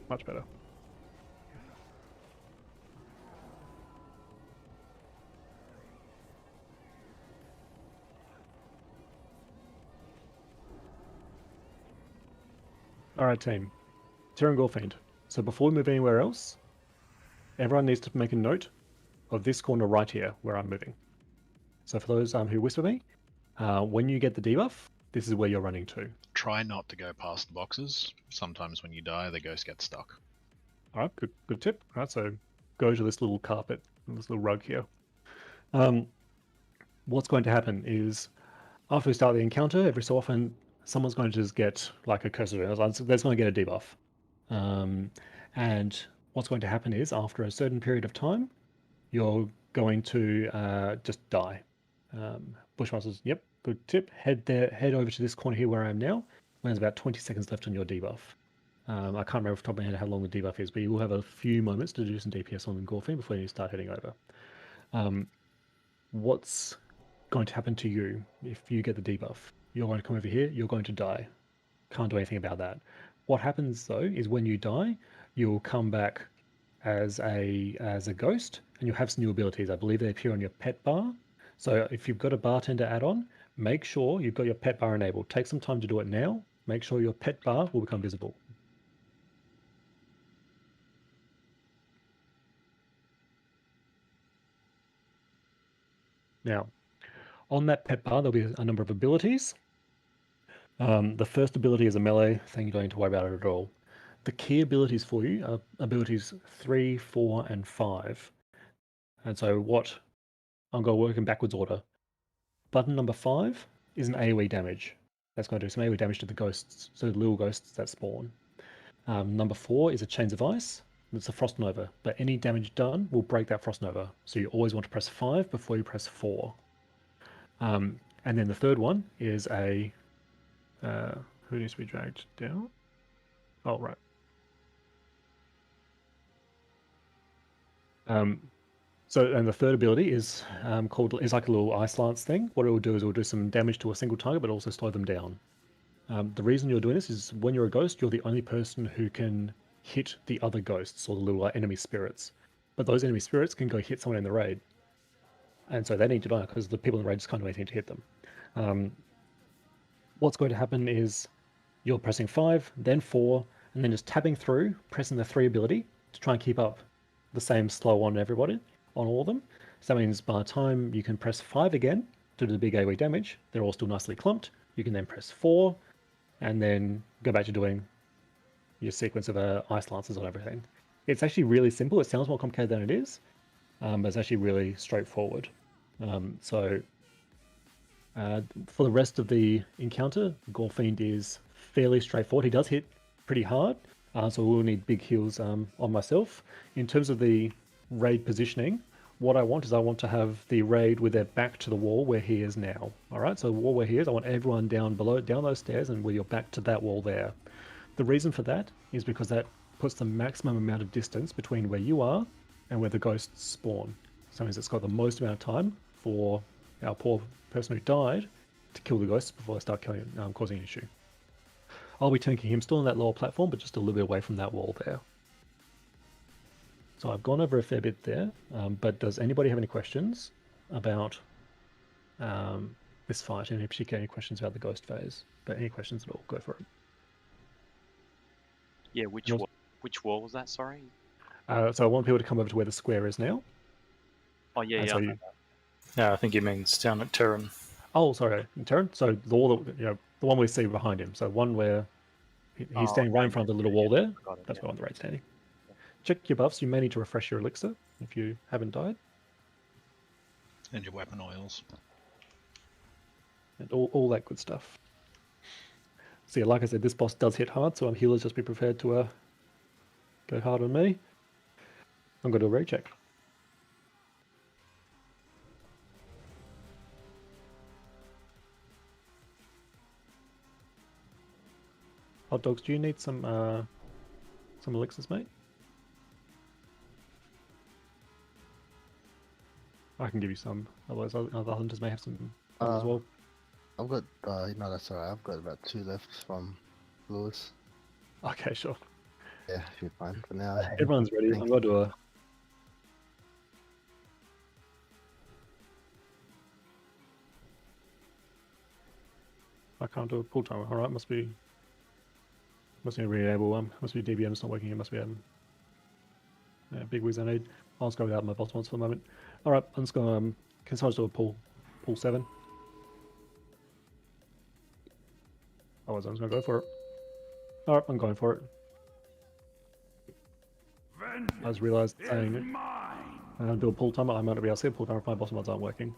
Much better. Alright, team. Terran Gorfiend. So before we move anywhere else, everyone needs to make a note of this corner right here where I'm moving. So for those who whisper me, when you get the debuff, this is where you're running to. Try not to go past the boxes. Sometimes when you die, the ghost gets stuck. Alright, good tip. Alright, so go to this little carpet, this little rug here. What's going to happen is after we start the encounter, every so often someone's going to just get like a curse of it. There's going to get a debuff. And what's going to happen is after a certain period of time, you're going to just die. Bushmasters, yep, good tip. Head over to this corner here where I am now. When there's about 20 seconds left on your debuff. I can't remember off the top of my head how long the debuff is, but you will have a few moments to do some DPS on the Gorfiend before you start heading over. What's going to happen to you if you get the debuff? You're going to come over here, you're going to die. Can't do anything about that. What happens though is when you die, you'll come back as a ghost, and you'll have some new abilities. I believe they appear on your pet bar. So if you've got a bartender add-on, make sure you've got your pet bar enabled. Take some time to do it now. Make sure your pet bar will become visible. Now, on that pet bar, there'll be a number of abilities. The first ability is a melee thing. You don't need to worry about it at all. The key abilities for you are abilities 3, 4, and 5. And so I'm going to work in backwards order. Button number 5 is an AoE damage. That's going to do some AoE damage to the ghosts, so the little ghosts that spawn. Number 4 is a Chains of Ice. It's a Frost Nova, but any damage done will break that Frost Nova. So you always want to press 5 before you press 4. And then the third one is a... who needs to be dragged down? Oh, right. And the third ability is is like a little Ice Lance thing. What it will do is it will do some damage to a single target, but also slow them down. The reason you're doing this is when you're a ghost, you're the only person who can hit the other ghosts or the little enemy spirits. But those enemy spirits can go hit someone in the raid. And so they need to die because the people in the raid just can't do anything to hit them. What's going to happen is you're pressing 5, then 4, and then just tabbing through, pressing the 3 ability to try and keep up the same slow on everybody, on all of them. So that means by the time you can press 5 again to do the big AoE damage, they're all still nicely clumped. You can then press 4, and then go back to doing your sequence of Ice Lances on everything. It's actually really simple. It sounds more complicated than it is, but it's actually really straightforward. For the rest of the encounter, Gorfiend is fairly straightforward. He does hit pretty hard, so we'll need big heals on myself. In terms of the raid positioning, what I want to have the raid with their back to the wall where he is now. All right, so the wall where he is, I want everyone down those stairs and with your back to that wall there. The reason for that is because that puts the maximum amount of distance between where you are and where the ghosts spawn. So that means it's got the most amount of time for our poor person who died to kill the ghosts before they start causing an issue. I'll be tanking him still on that lower platform, but just a little bit away from that wall there. So I've gone over a fair bit there, but does anybody have any questions about this fight? Any particular any questions about the ghost phase? But any questions at all, go for it. Yeah, which wall was that? Sorry. So I want people to come over to where the square is now. Oh yeah, So Yeah, I think he means down at Terran. Oh, sorry, Terran. So the wall, the one we see behind him. So one where he's standing right in front of the little wall there. That's where on the right standing. Check your buffs. You may need to refresh your elixir if you haven't died. And your weapon oils. And all that good stuff. So yeah, like I said, this boss does hit hard, so healers just be prepared to go hard on me. I'm going to do a raid check. Hot dogs, do you need some elixirs, mate? I can give you some. Otherwise, other hunters may have some as well. I've got, no, that's alright. I've got about 2 left from Lewis. Okay, sure. Yeah, if you're fine for now. Everyone's ready. I'm going to do a... I can't do a pull timer. Alright, must be... Must be a re-enable must be DBM's not working. It must be big wigs I need. I'll just go without my boss mods for the moment. All right, I'm just gonna can someone do a pull 7? I was gonna go for it. All right, I'm going for it. I just realised saying do a pull timer. I might not be able to see a pull timer if my boss mods aren't working.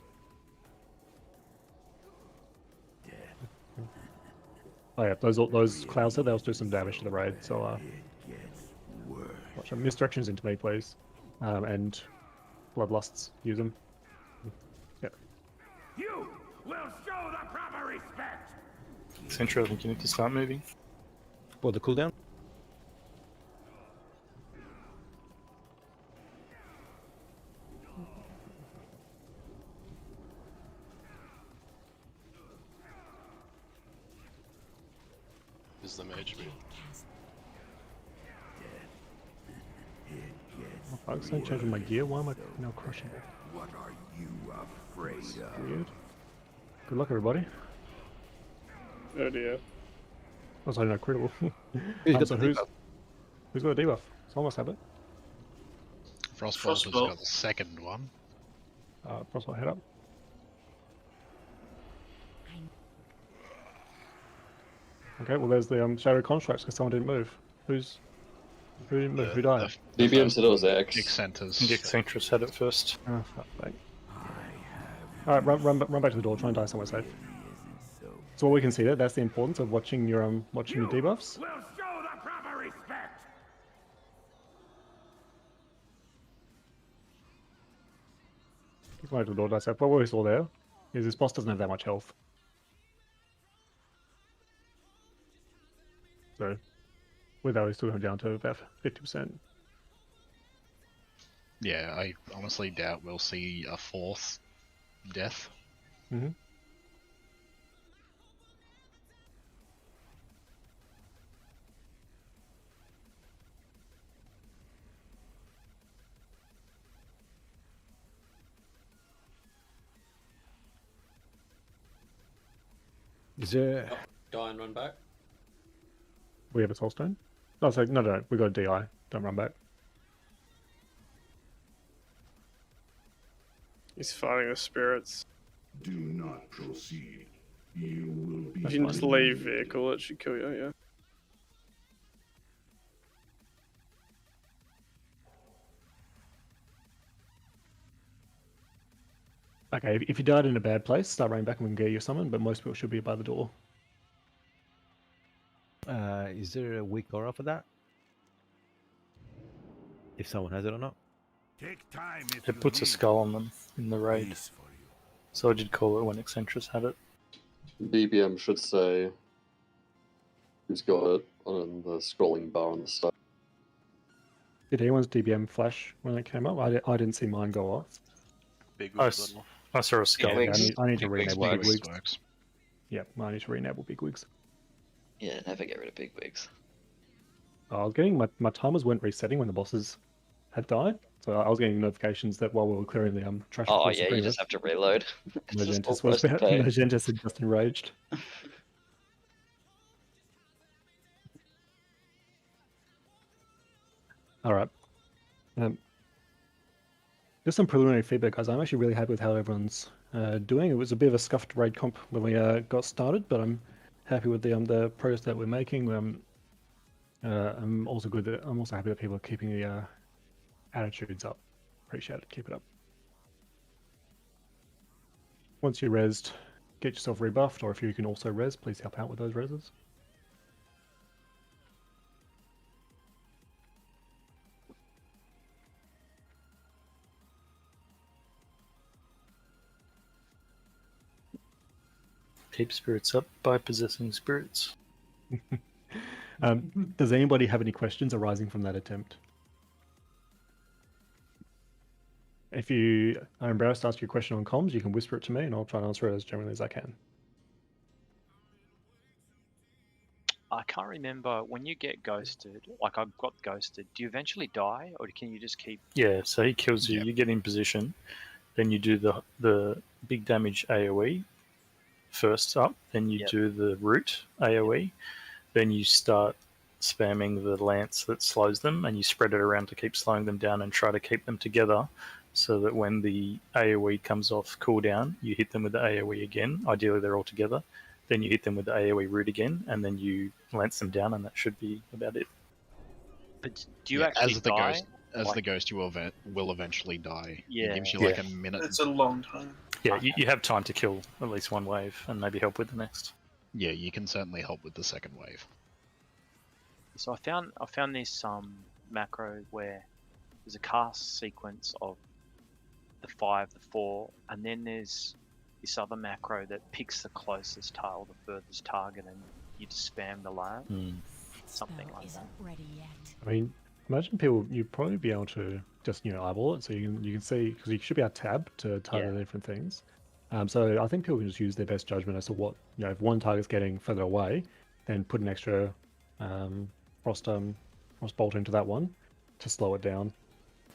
Oh yeah, those clouds there, they'll do some damage to the raid. So watch them. Misdirections into me, please, and bloodlusts. Use them. Yep. You will show the proper respect. Central, I think you need to start moving. What, the cooldown? Is the mage me? Oh, fuck's sake, changing my gear. Why am I now crushing it? What are you afraid of? Weird. Good luck, everybody. Oh dear. I was no critical. Who's got So the who's got a debuff? Someone must have it. Frostbolt has got the second one. Frostbolt, head up. Okay, well there's the shadow constructs because someone didn't move. Who didn't move? Who died? DBM said it was X. Eccentrus had it first. Oh, fuck, mate. Alright, run back to the door, try and die somewhere safe. So what we can see there, that's the importance of watching your debuffs. Will show the proper respect. Keep going to the door, die safe. What we saw there is this boss doesn't have that much health. So with that, we still going down to about 50%. Yeah, I honestly doubt we'll see a fourth death. Mm-hmm. Is there... Die and run back. We have a soul stone? No, it's like, no, we got a DI. Don't run back. He's fighting with spirits. Do not proceed. You will be. If you can just leave vehicle, it should kill you, yeah. Okay, if you died in a bad place, start running back and we can get you summon, but most people should be by the door. Is there a weak aura for that? If someone has it or not? Take time if It puts a skull on them in the raid. Peace for you. So I did call it when Eccentrus had it. DBM should say who's got it on the scrolling bar on the side. Did anyone's DBM flash when it came up? I didn't see mine go off. Big I wigs. saw a skull. Yeah, I need to Big wigs, re-enable big big wigs wigs. works. Yep, I need to re-enable big wigs. Yeah, never get rid of big wigs. I was getting my timers weren't resetting when the bosses had died, so I was getting notifications that while we were clearing the trash. Oh yeah, you just have to reload. It's just all first to pay. Magentus had just enraged. All right. Just some preliminary feedback, guys. I'm actually really happy with how everyone's doing. It was a bit of a scuffed raid comp when we got started, but I'm happy with the progress that we're making. I'm also happy that people are keeping the attitudes up. Appreciate it. Keep it up. Once you're rezzed, get yourself rebuffed, or if you can also res, please help out with those reses. Keep spirits up by possessing spirits. Does anybody have any questions arising from that attempt? If you are embarrassed to ask your question on comms, you can whisper it to me and I'll try and answer it as generally as I can. I can't remember when you get ghosted. Like I got ghosted. Do you eventually die, or can you just keep? Yeah, so he kills you. You get in position, then you do the big damage AOE first up. Then you do the root AOE. Then you start spamming the lance that slows them, and you spread it around to keep slowing them down and try to keep them together, so that when the AoE comes off cooldown, you hit them with the AoE again. Ideally, they're all together. Then you hit them with the AoE root again, and then you lance them down, and that should be about it. But do you actually as the die? ghost, the ghost, you will eventually die. Yeah. It gives you like a minute. It's a long time. Yeah, you have time to kill at least one wave and maybe help with the next. Yeah, you can certainly help with the second wave. So I found this macro where there's a cast sequence of the 5, the 4, and then there's this other macro that picks the closest or the furthest target, and you just spam the lance. Something like that. Ready yet. I mean, imagine people, you'd probably be able to just, eyeball it, so you can see, because you should be able to tab to target different things. So I think people can just use their best judgment as to what, if one target's getting further away, then put an extra frost bolt into that one to slow it down.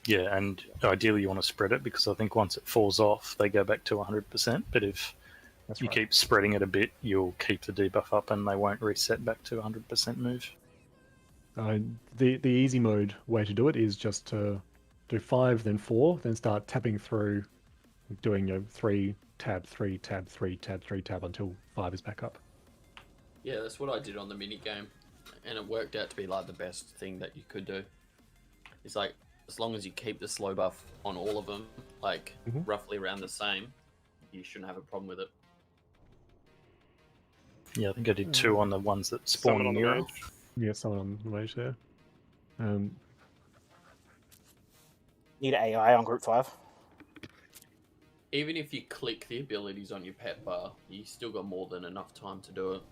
Yeah, and ideally you want to spread it, because I think once it falls off, they go back to 100%. But if you keep spreading it a bit, you'll keep the debuff up, and they won't reset back to 100% move. The easy mode way to do it is just to do 5, then 4, then start tapping through, doing 3 tab, 3 tab, 3 tab, 3 tab until 5 is back up. Yeah, that's what I did on the mini game, and it worked out to be like the best thing that you could do. It's like, as long as you keep the slow buff on all of them, like roughly around the same, you shouldn't have a problem with it. Yeah, I think I did 2 on the ones that spawn near. Yeah, someone on the mage there. Need AI on group 5. Even if you click the abilities on your pet bar, you still got more than enough time to do it.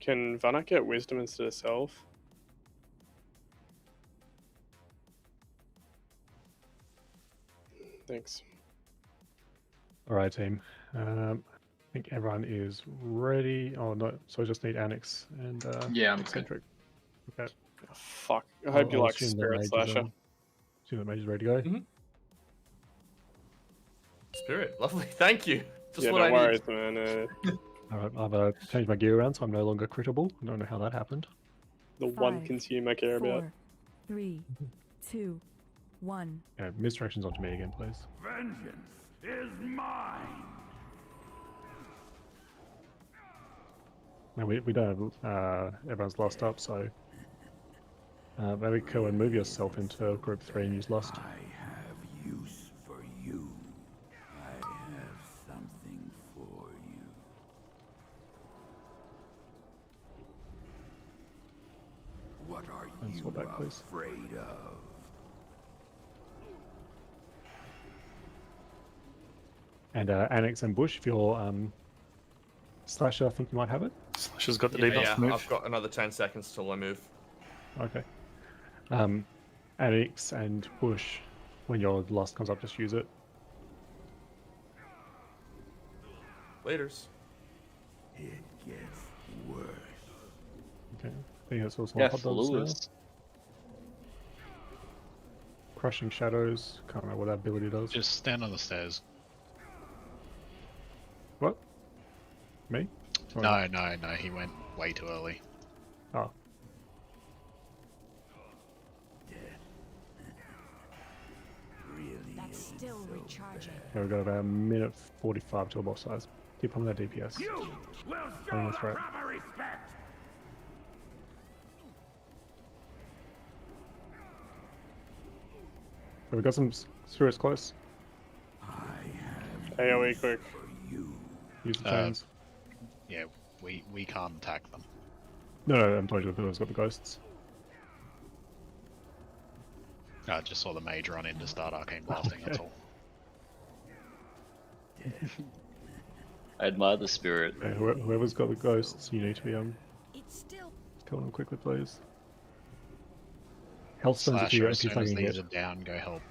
Can Vanak get wisdom instead of self? Thanks. All right, team. I think everyone is ready. Oh no, so I just need Annex and yeah, I'm Eccentric. Okay. Oh, fuck. I hope you I'll like assume that Spirit Mage is, Slasher. Assume that Mage is ready to go. Spirit, lovely. Thank you. Just Yeah, what no I worries, need. man. All right, I've changed my gear around, so I'm no longer crittable. I don't know how that happened. The one 5, consume I care about. 4, 3, 2, 1. Yeah, misdirections onto me again, please. Vengeance is mine. No, we don't have, everyone's lost up, so maybe go and move yourself into group 3 and use Lost. I have use for you. I have something for you. What are you back, please. afraid of? And Annex and Bush, if you're Slasher, I think you might have it. Slasher's got the Yeah, debuff move. I've got another 10 seconds till I move. Okay. Annex and Bush, when your Lost comes up, just use it. Laters. It gets worse. Okay. I think that's also Yeah, hot dogs now. Lewis. Crushing Shadows. Can't remember what that ability does. Just stand on the stairs. What? Me? Sorry. No, he went way too early. Oh. That's still recharging. Yeah, we've got about a minute 45 to a boss size. Keep on that DPS. You will show Bring the the threat. proper respect. We've got some spirits close. AoE quick. Use the chains. Yeah, we can't attack them. No, I'm talking to who's got the ghosts. I just saw the mage run in to start arcane blasting, that's all. I admire the spirit. Yeah, whoever's got the ghosts, you need to be It's still kill them quickly, please. Health stones if Slasher, you as soon as fucking these hit. are down, go help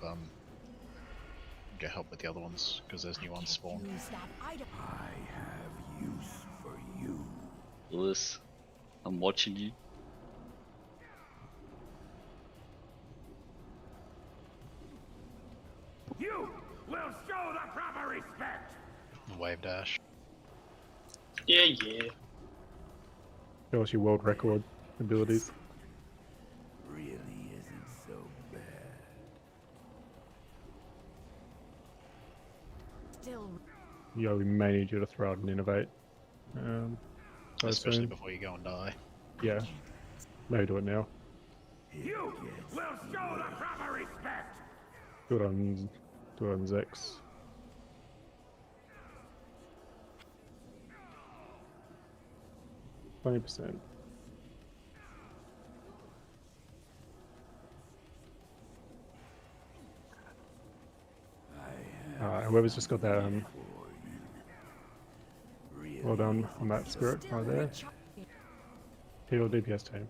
get help with the other ones because there's new ones spawn. Use that item. I have use for you. Lewis, I'm watching you. You will show the proper respect. Wave dash. Yeah, yeah. Show us your world record abilities. Really isn't so bad. Still. Yo, we may need you to throw out and innovate. So Especially soon. before you go and die. Yeah. Maybe do it now. You will show the proper respect. Do it on Zex. %. Alright, whoever's just got that well done on that spirit right there. Heal DPS team.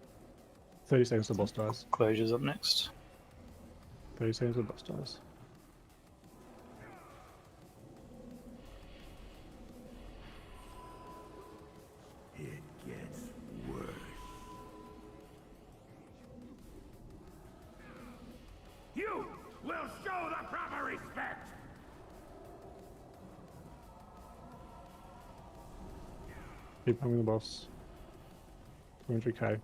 30 seconds to boss dies. Closure's up next. 30 seconds to boss dies. It gets worse. You will show the proper respect. Keep coming the boss. 200k.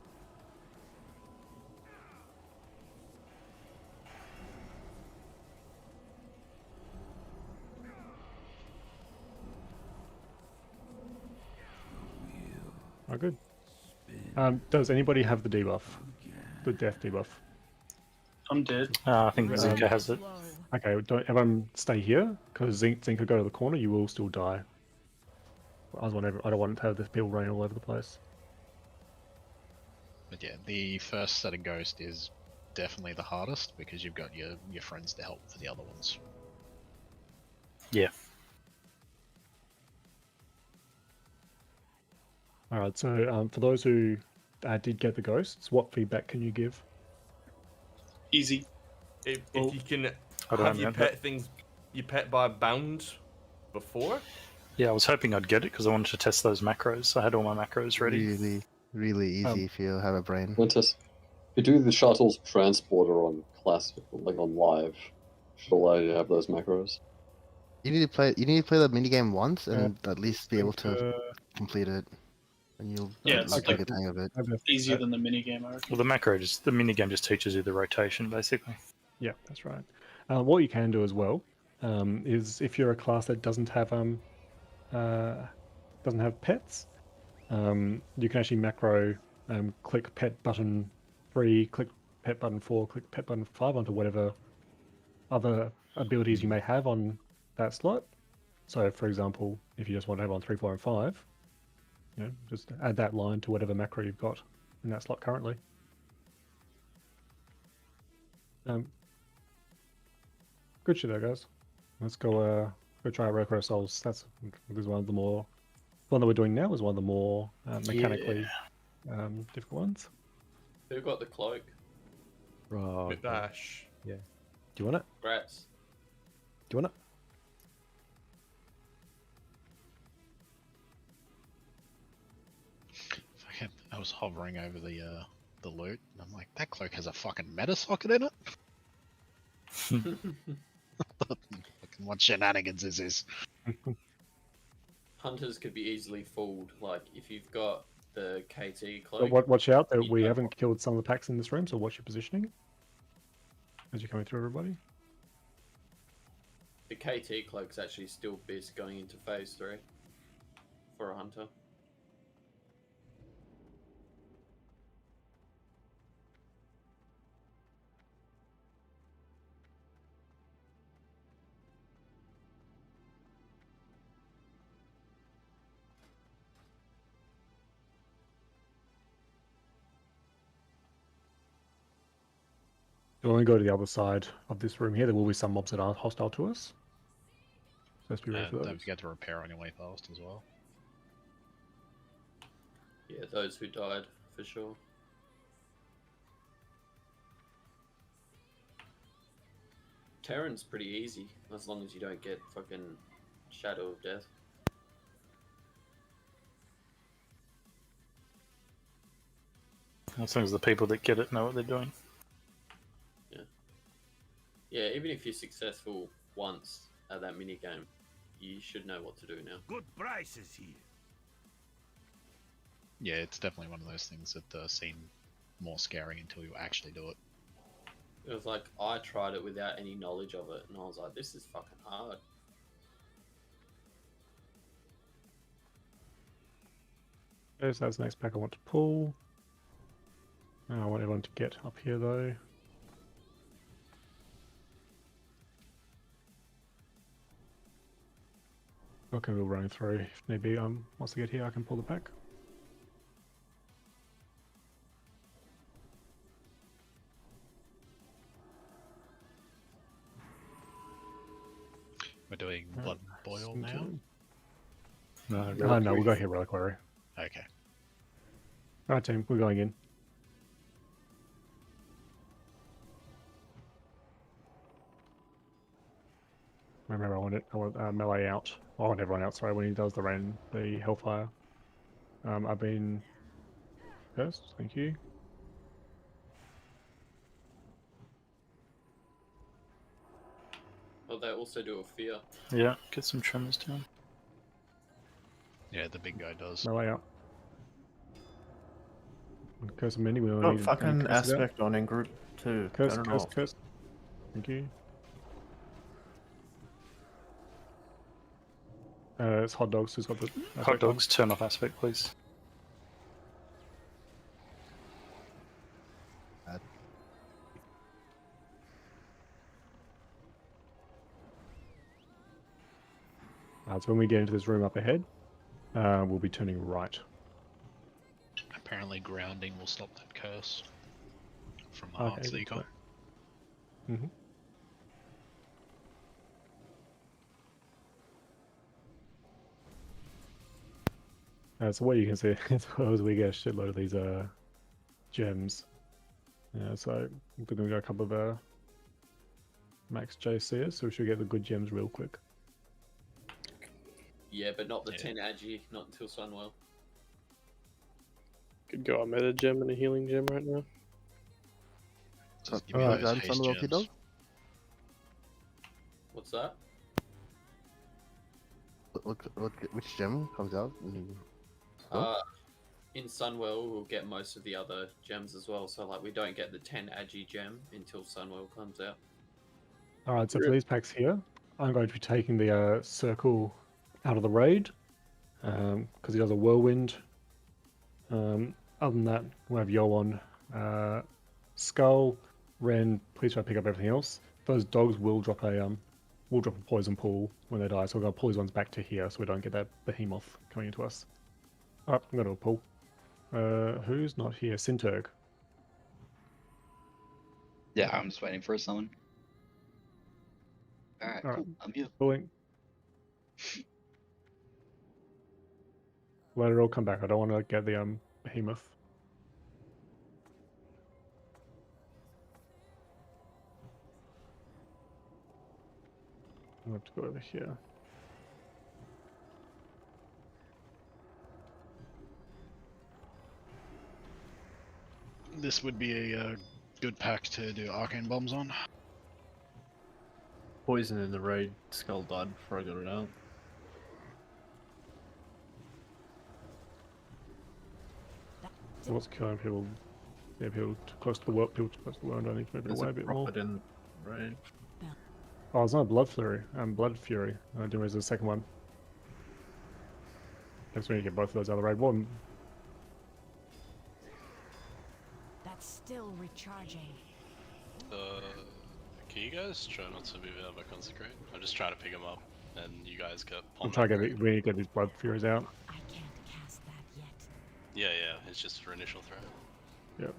Oh, good. Does anybody have the debuff? The death debuff? I'm dead. I think Zinka has it. Okay, don't everyone stay here, because Zinka go to the corner, you will still die. I don't want to have the people running all over the place. But yeah, the first set of Ghost is definitely the hardest because you've got your friends to help for the other ones. Yeah. Alright, so for those who did get the ghosts, what feedback can you give? Easy. If you can I don't have your have pet that. things, your pet by bound before. Yeah, I was hoping I'd get it because I wanted to test those macros. I had all my macros ready. Really easy if you have a brain. If you do the shuttle's transporter on classic, like on live, should allow you to have those macros. You need to play the minigame once and at least be able to complete it. And you'll it's get the hang of it. easier than the minigame, I reckon. Well, the minigame just teaches you the rotation, basically. Yeah, that's right. What you can do as well is if you're a class that doesn't have pets, you can actually macro click pet button 3, click pet button 4, click pet button 5 onto whatever other abilities you may have on that slot. So, for example, if you just want to have on 3, 4, and 5, just add that line to whatever macro you've got in that slot currently. Good shit there, guys. Let's go try Record Souls. This is one of the more... one that we're doing now is one of the more mechanically difficult ones. Who got the cloak? Right. Dash. Yeah. Do you want it? Congrats. Do you want it? I was hovering over the loot, and I'm like, that cloak has a fucking meta socket in it. Fucking what shenanigans is this? Hunters could be easily fooled. Like if you've got the KT cloak. But watch out that we haven't killed some of the packs in this room, so watch your positioning as you're coming through everybody. The KT cloak's actually still best going into phase 3 for a hunter. When we go to the other side of this room here, there will be some mobs that are hostile to us. So let's be ready for those. Don't forget to repair on your way past as well. Yeah, those who died, for sure. Terran's pretty easy as long as you don't get fucking Shadow of Death. As long as the people that get it know what they're doing. Yeah. Yeah, even if you're successful once at that minigame, you should know what to do now. Good prices here. Yeah, it's definitely one of those things that seem more scary until you actually do it. It was like, I tried it without any knowledge of it, and I was like, this is fucking hard. Okay, so that's the next pack I want to pull. I want everyone to get up here though. Okay, we'll run through if need be. Once I get here, I can pull the pack. We're doing Blood Boil now? No, we'll go here, Relic Warrior. Okay. Alright team, we're going in. Remember, I want melee out. I want everyone out, sorry, when he does the Hellfire. I've been first, thank you. Well, they also do a fear. Yeah, get some tremors down. Yeah, the big guy does. Melee out. Curse many, we Got need fucking aspect on in group 2. Curse, Turn it curse, off. curse. Thank you. It's hot dogs who's got the Hot dogs, turn off aspect, please. So when we get into this room up ahead, we'll be turning right. Apparently grounding will stop that curse from the Okay, hearts that you got. Mm-hmm. So what you can see is we get a shitload of these gems. Yeah, so we're going to go a couple of max JCs, so we should get the good gems real quick. Yeah, but not the 10 Agi, not until Sunwell. Could go a meta gem and a healing gem right now. Just give me those haste gems. What's that? Which gem comes out? In Sunwell, we'll get most of the other gems as well. So, like, we don't get the 10 Agi gem until Sunwell comes out. Alright, so for these packs here, I'm going to be taking the circle out of the raid, because he does a whirlwind. Other than that, we'll have Yoan, Skull, Ren, please try to pick up everything else. Those dogs will drop a poison pool when they die, so we're going to pull these ones back to here so we don't get that behemoth coming into us. Alright, I'm going to pull. Who's not here? Sinturg. Yeah, I'm just waiting for someone. Alright, cool. I'm here. Pulling. Let it all come back. I don't want to get the behemoth. I have to go over here. This would be a good pack to do arcane bombs on. Poison in the raid. Skull died before I got it out. So what's killing people? Yeah, people too close to the world. People too close to the world. I need to move it away a bit more. In raid. Oh, it's not Blood Fury. Blood Fury. I didn't realize there's a second one. That's when you get both of those out of the raid. One. That's still recharging. Can you guys try not to move out of my consecrate? I'm just trying to pick them up, and you guys get. I'm trying to get we need to get these Blood Furies out. I can't cast that yet. Yeah, it's just for initial throw. Yep.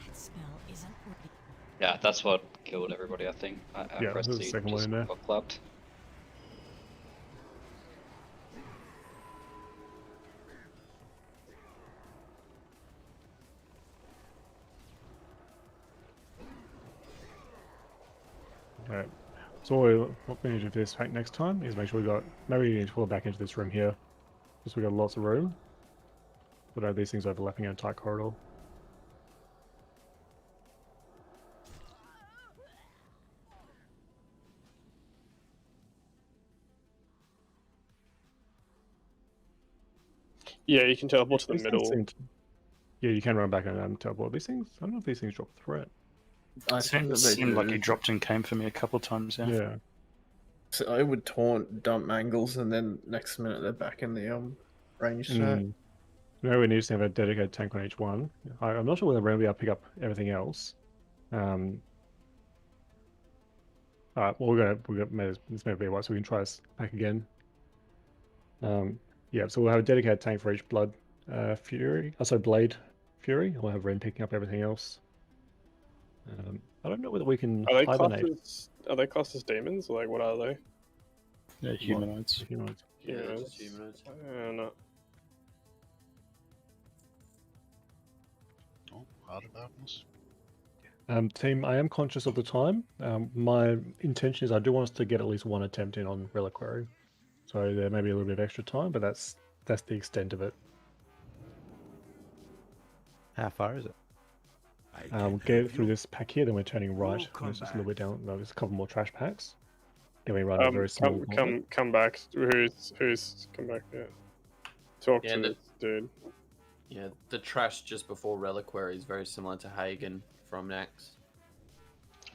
That spell isn't ready. Yeah, that's what killed everybody, I think. I Yeah, pressed there's a C second and one just in there. got clapped. Alright. So what we need to do for this pack next time is make sure we got... Maybe we need to pull it back into this room here. Just we got lots of room. But these things overlapping in a tight corridor. Yeah, you can teleport to the These things middle. seem to- Yeah, you can run back and teleport. These things, I don't know if these things drop threat. I It think that they seemed like do. he dropped and came for me a couple of times. Yeah. Yeah. So I would taunt, dump mangles, and then next minute they're back in the range set. No, we need to have a dedicated tank on each one. I'm not sure whether we're going to be able to pick up everything else. Alright, well, this may be right, so we can try this back again. Yeah, so we'll have a dedicated tank for each Blood Fury, also Blade Fury, and we'll have Ren picking up everything else. I don't know whether we can Are they hibernate. classed as demons? Like, what are they? Yeah, humanoids. Humanoids. Yeah, Humanoids. just humanoids. No. Oh, Heart of Darkness. Team, I am conscious of the time. My intention is I do want us to get at least one attempt in on Reliquary. So there may be a little bit of extra time, but that's the extent of it. How far is it? We'll get through this pack here, then we're turning right. And it's just a little bit down. No, there's a couple more trash packs. Then we run a very small. Come back. Who's come back? Yeah. Talk to this dude. Yeah, the trash just before Reliquary is very similar to Hagen from Nax.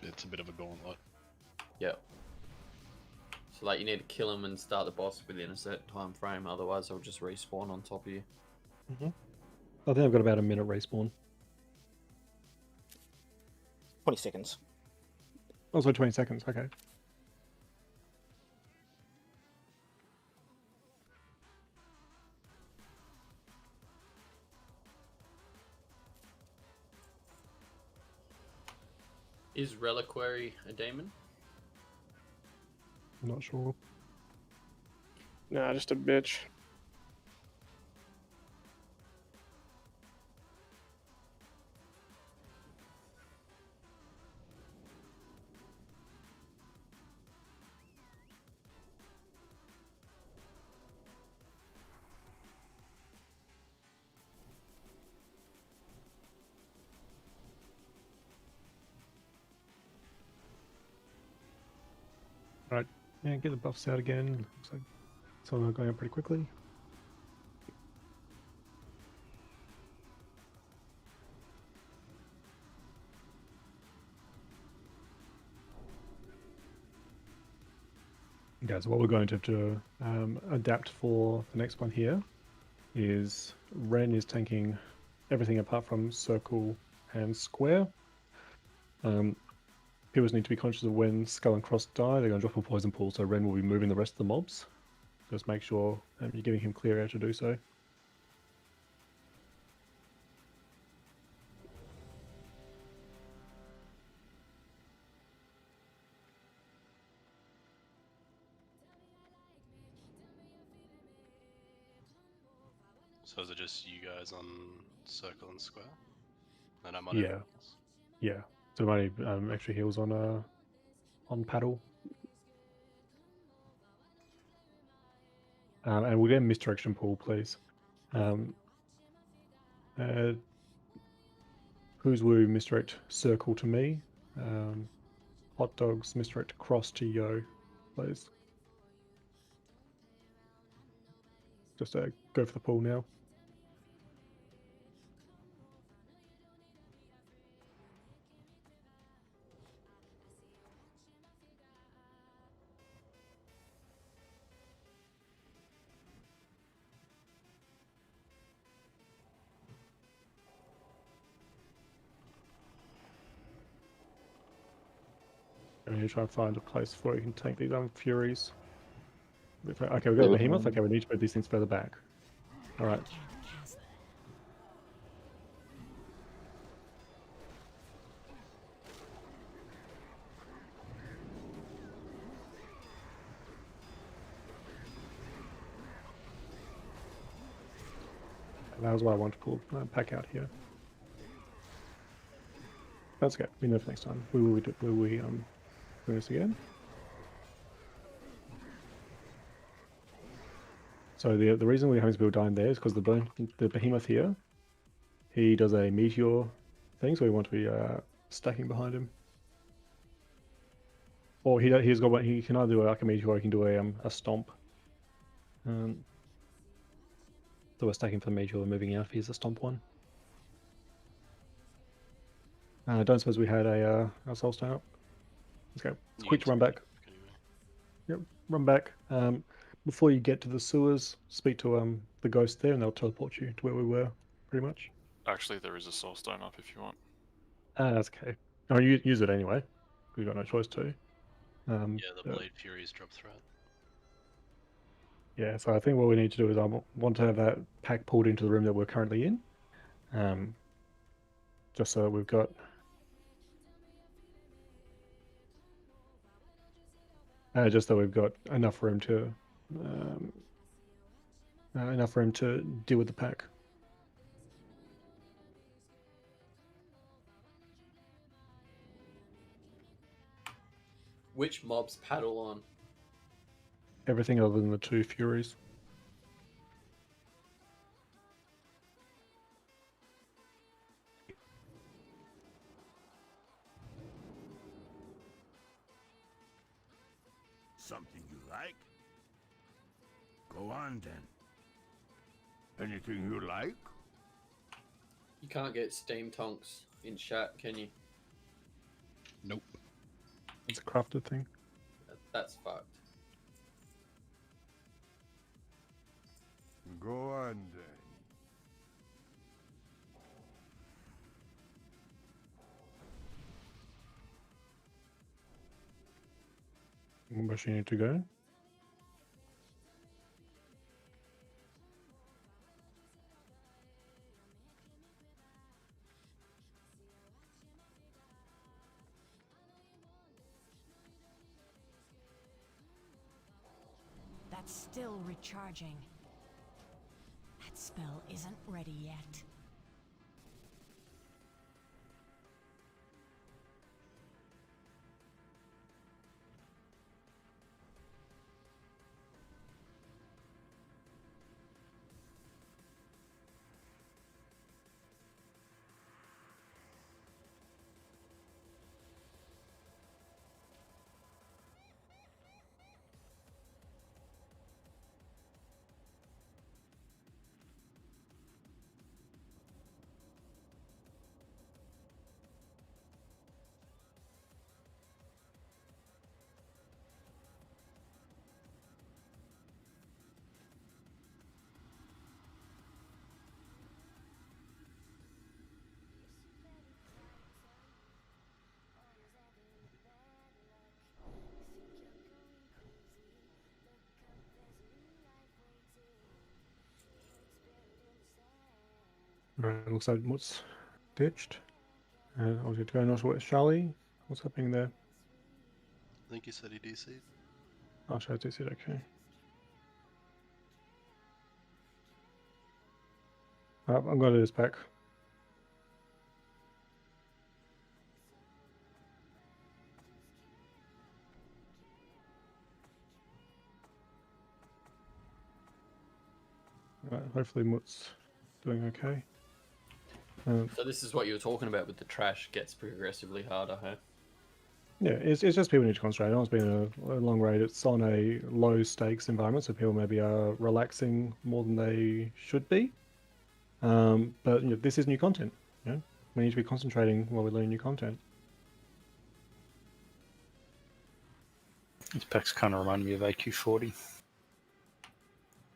It's a bit of a gauntlet. Yep. So like you need to kill him and start the boss within a set time frame, otherwise they'll just respawn on top of you. I think I've got about a minute respawn. 20 seconds. Also 20 seconds, okay. Is Reliquary a demon? I'm not sure. Nah, just a bitch. Right, yeah, get the buffs out again. Looks like some of them are going up pretty quickly. Yeah, so what we're going to have to adapt for the next one here is Ren is tanking everything apart from circle and square. People need to be conscious of when Skull and Cross die, they're going to drop a poison pool, so Ren will be moving the rest of the mobs. Just make sure you're giving him clear air to do so. So is it just you guys on circle and square? And I'm on Yeah, everyone else? yeah. So there might be extra heals on paddle. And we'll get a misdirection pool, please. Who's Woo misdirect circle to me. Hot dogs misdirect cross to yo, please. Just go for the pool now. I'm going to try and find a place where you can take these Furies. Okay, we've got a Behemoth. Okay, we need to move these things further back. Alright. That was why I want to pull pack out here. That's okay. We know for next time. We will Doing this again. So the reason we're having people dying there is because the behemoth here, he does a meteor thing, so we want to be stacking behind him. Or he's got he can either do like a meteor, or he can do a stomp. So we're stacking for the meteor and moving out if he's a stomp one. I don't suppose we had a soul stone up. Let's go. It's quick to run back. Yep, run back. Before you get to the sewers, speak to the ghost there, and they'll teleport you to where we were, pretty much. Actually, there is a soul stone up if you want. That's okay. No, you use it anyway. We've got no choice to. Yeah, the Blade Furies drop threat. Yeah, so I think what we need to do is I want to have that pack pulled into the room that we're currently in. Just so that we've got... just so we've got enough room to deal with the pack. Which mobs paddle on? Everything other than the 2 Furies. Something you like? Go on then. Anything you like? You can't get steam tonks in chat, can you? Nope. It's a crafted thing. That's fucked. Go on then. Where she need to go? That's still recharging. That spell isn't ready yet. Right, looks like what's ditched. I was going to go north with Charlie. What's happening there? I think you said he DC'd. Oh, Charlie DC'd, okay. I'm going to do this pack. Right, hopefully Mutt's doing okay. So this is what you were talking about with the trash gets progressively harder, huh? Yeah, it's just people need to concentrate. I know it's been a long raid. It's on a low stakes environment, so people maybe are relaxing more than they should be. But you know, this is new content. You know? We need to be concentrating while we learn new content. These packs kind of remind me of AQ40.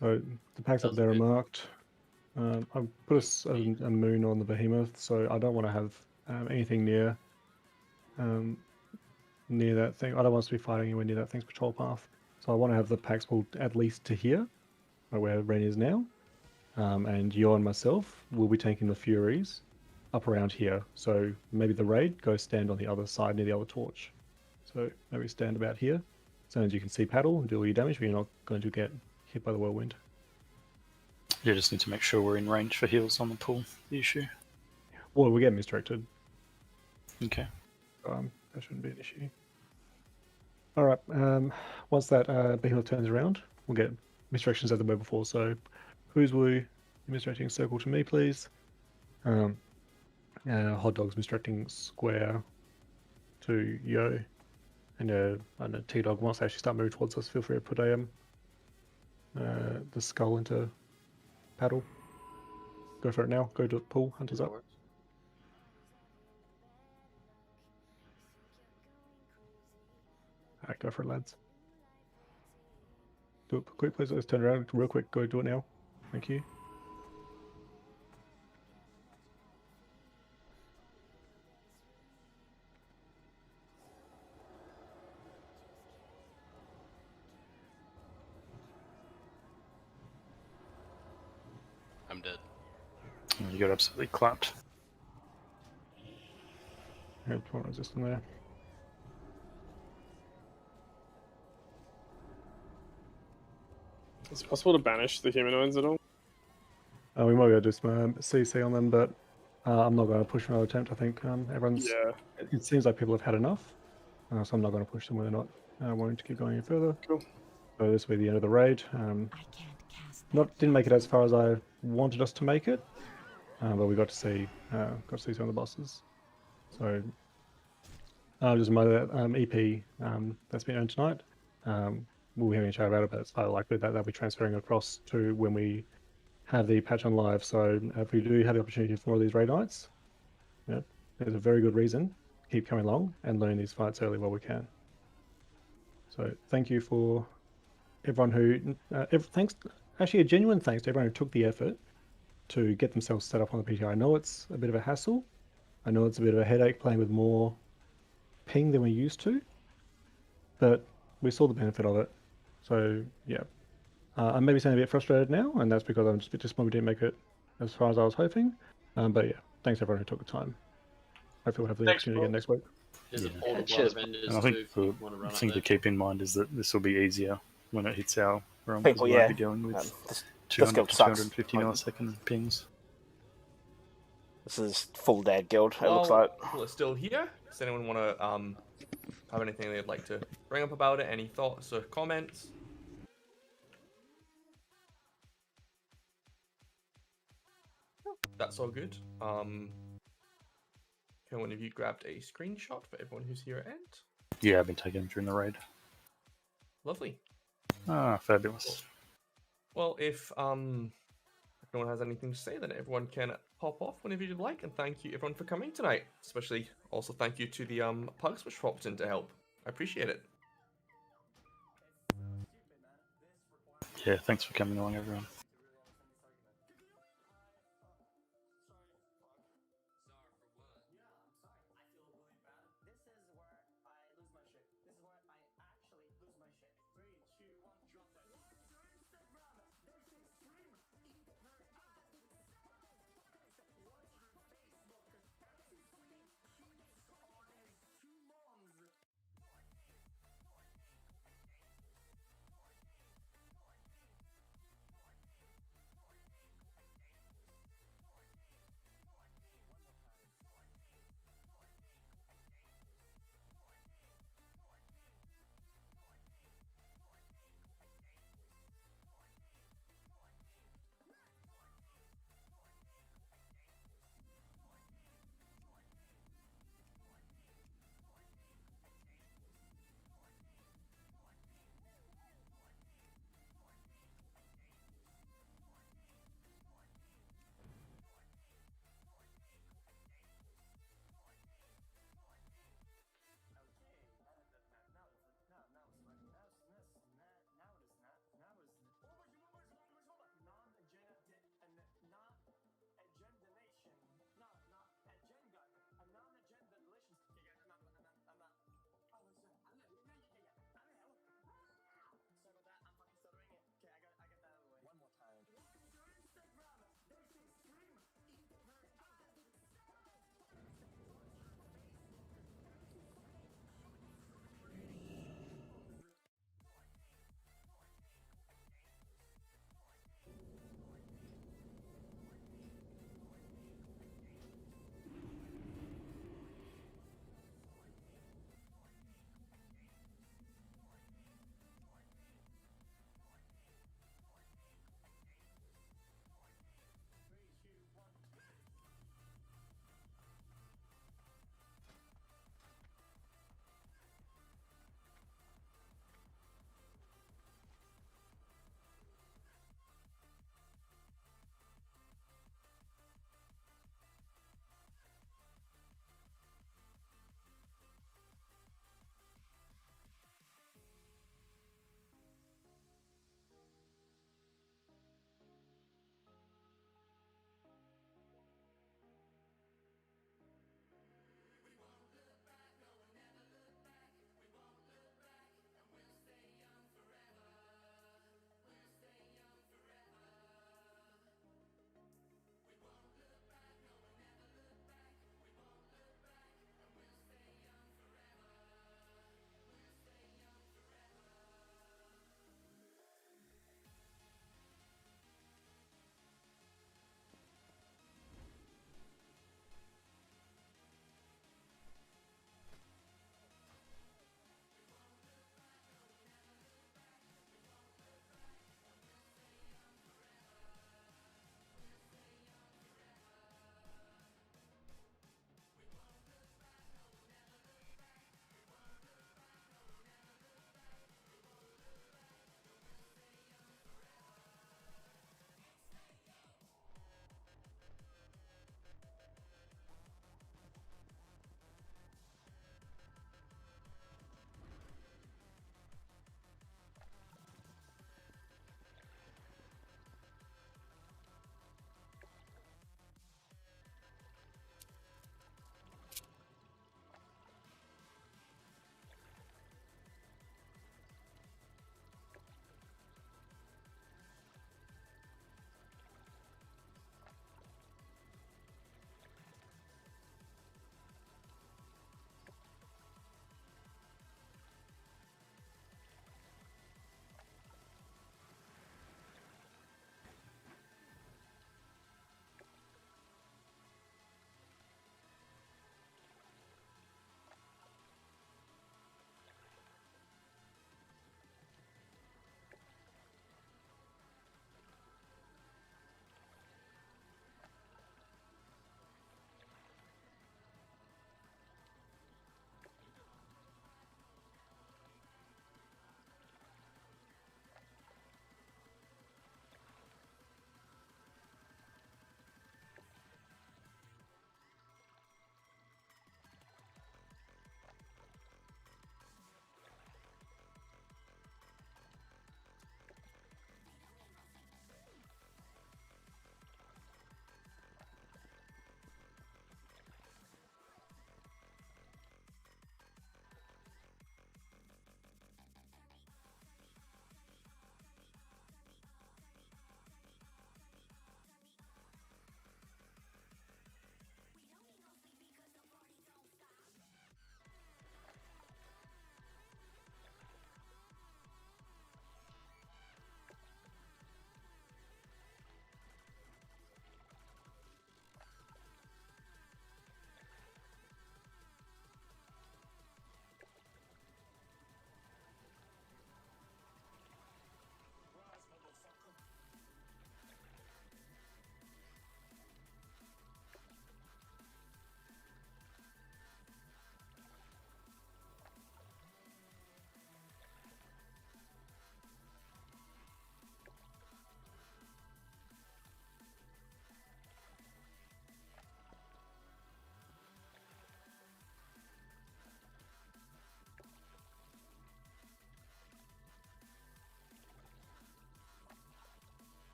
So the packs up there are marked. I've put a moon on the behemoth, so I don't want to have anything near that thing. I don't want us to be fighting anywhere near that thing's patrol path. So I want to have the packs pulled at least to here, where Ren is now. And Yo and myself will be taking the Furies up around here. So maybe the raid goes stand on the other side near the other torch. So maybe stand about here. So as you can see paddle and do all your damage, but you're not going to get hit by the whirlwind. You just need to make sure we're in range for heals on the pool, the issue. Well, we get misdirected. Okay. That shouldn't be an issue. All right. Once that behemoth turns around, we'll get misdirections as there were before. So, who's Woo? Misdirecting circle to me, please. Hot dogs misdirecting square to Yo. And a T-Dog, once they actually start moving towards us, feel free to put the skull into paddle. Go for it now. Go to pull. Hunters up. Alright, go for it, lads. Do it quick, please. Let's turn around real quick. Go do it now. Thank you. I'm dead. You got absolutely clapped. Yeah, point resist in there. Is it possible to banish the humanoids at all? We might be able to do some CC on them, but I'm not going to push another attempt. I think everyone's. Yeah. It seems like people have had enough, so I'm not going to push them when they're not wanting to keep going any further. Cool. So this will be the end of the raid. Didn't make it as far as I wanted us to make it, but we got to see some of the bosses. So just my EP that's been earned tonight. We'll be having a chat about it, but it's highly likely that they'll be transferring across to when we have the patch on live. So if we do have the opportunity for more of these raid nights, there's a very good reason to keep coming along and learn these fights early while we can. So thank you for everyone who actually a genuine thanks to everyone who took the effort to get themselves set up on the PTR. I know it's a bit of a hassle. I know it's a bit of a headache playing with more ping than we used to, but we saw the benefit of it. So yeah, I'm maybe sounding a bit frustrated now, and that's because I'm just a bit disappointed we didn't make it as far as I was hoping. But yeah, thanks everyone who took the time. Hopefully we'll have the opportunity again next week. There's a portal by cheers. the vendors And I too, think if you want to run the thing it to there. keep in mind is that this will be easier when it hits our realm, because People, we yeah. won't be dealing with This 200 guild to sucks. 250 millisecond pings. This is full dad guild, it Well, looks like. people are still here. Does anyone want to have anything they'd like to bring up about it? Any thoughts or comments? That's all good. Can one of you grabbed a screenshot for everyone who's here at end? Yeah, I've been taking them during the raid. Lovely. Ah, fabulous. Well, if no one has anything to say, then everyone can pop off whenever you'd like. And thank you everyone for coming tonight. Especially also thank you to the pugs which popped in to help. I appreciate it. Yeah, thanks for coming along, everyone.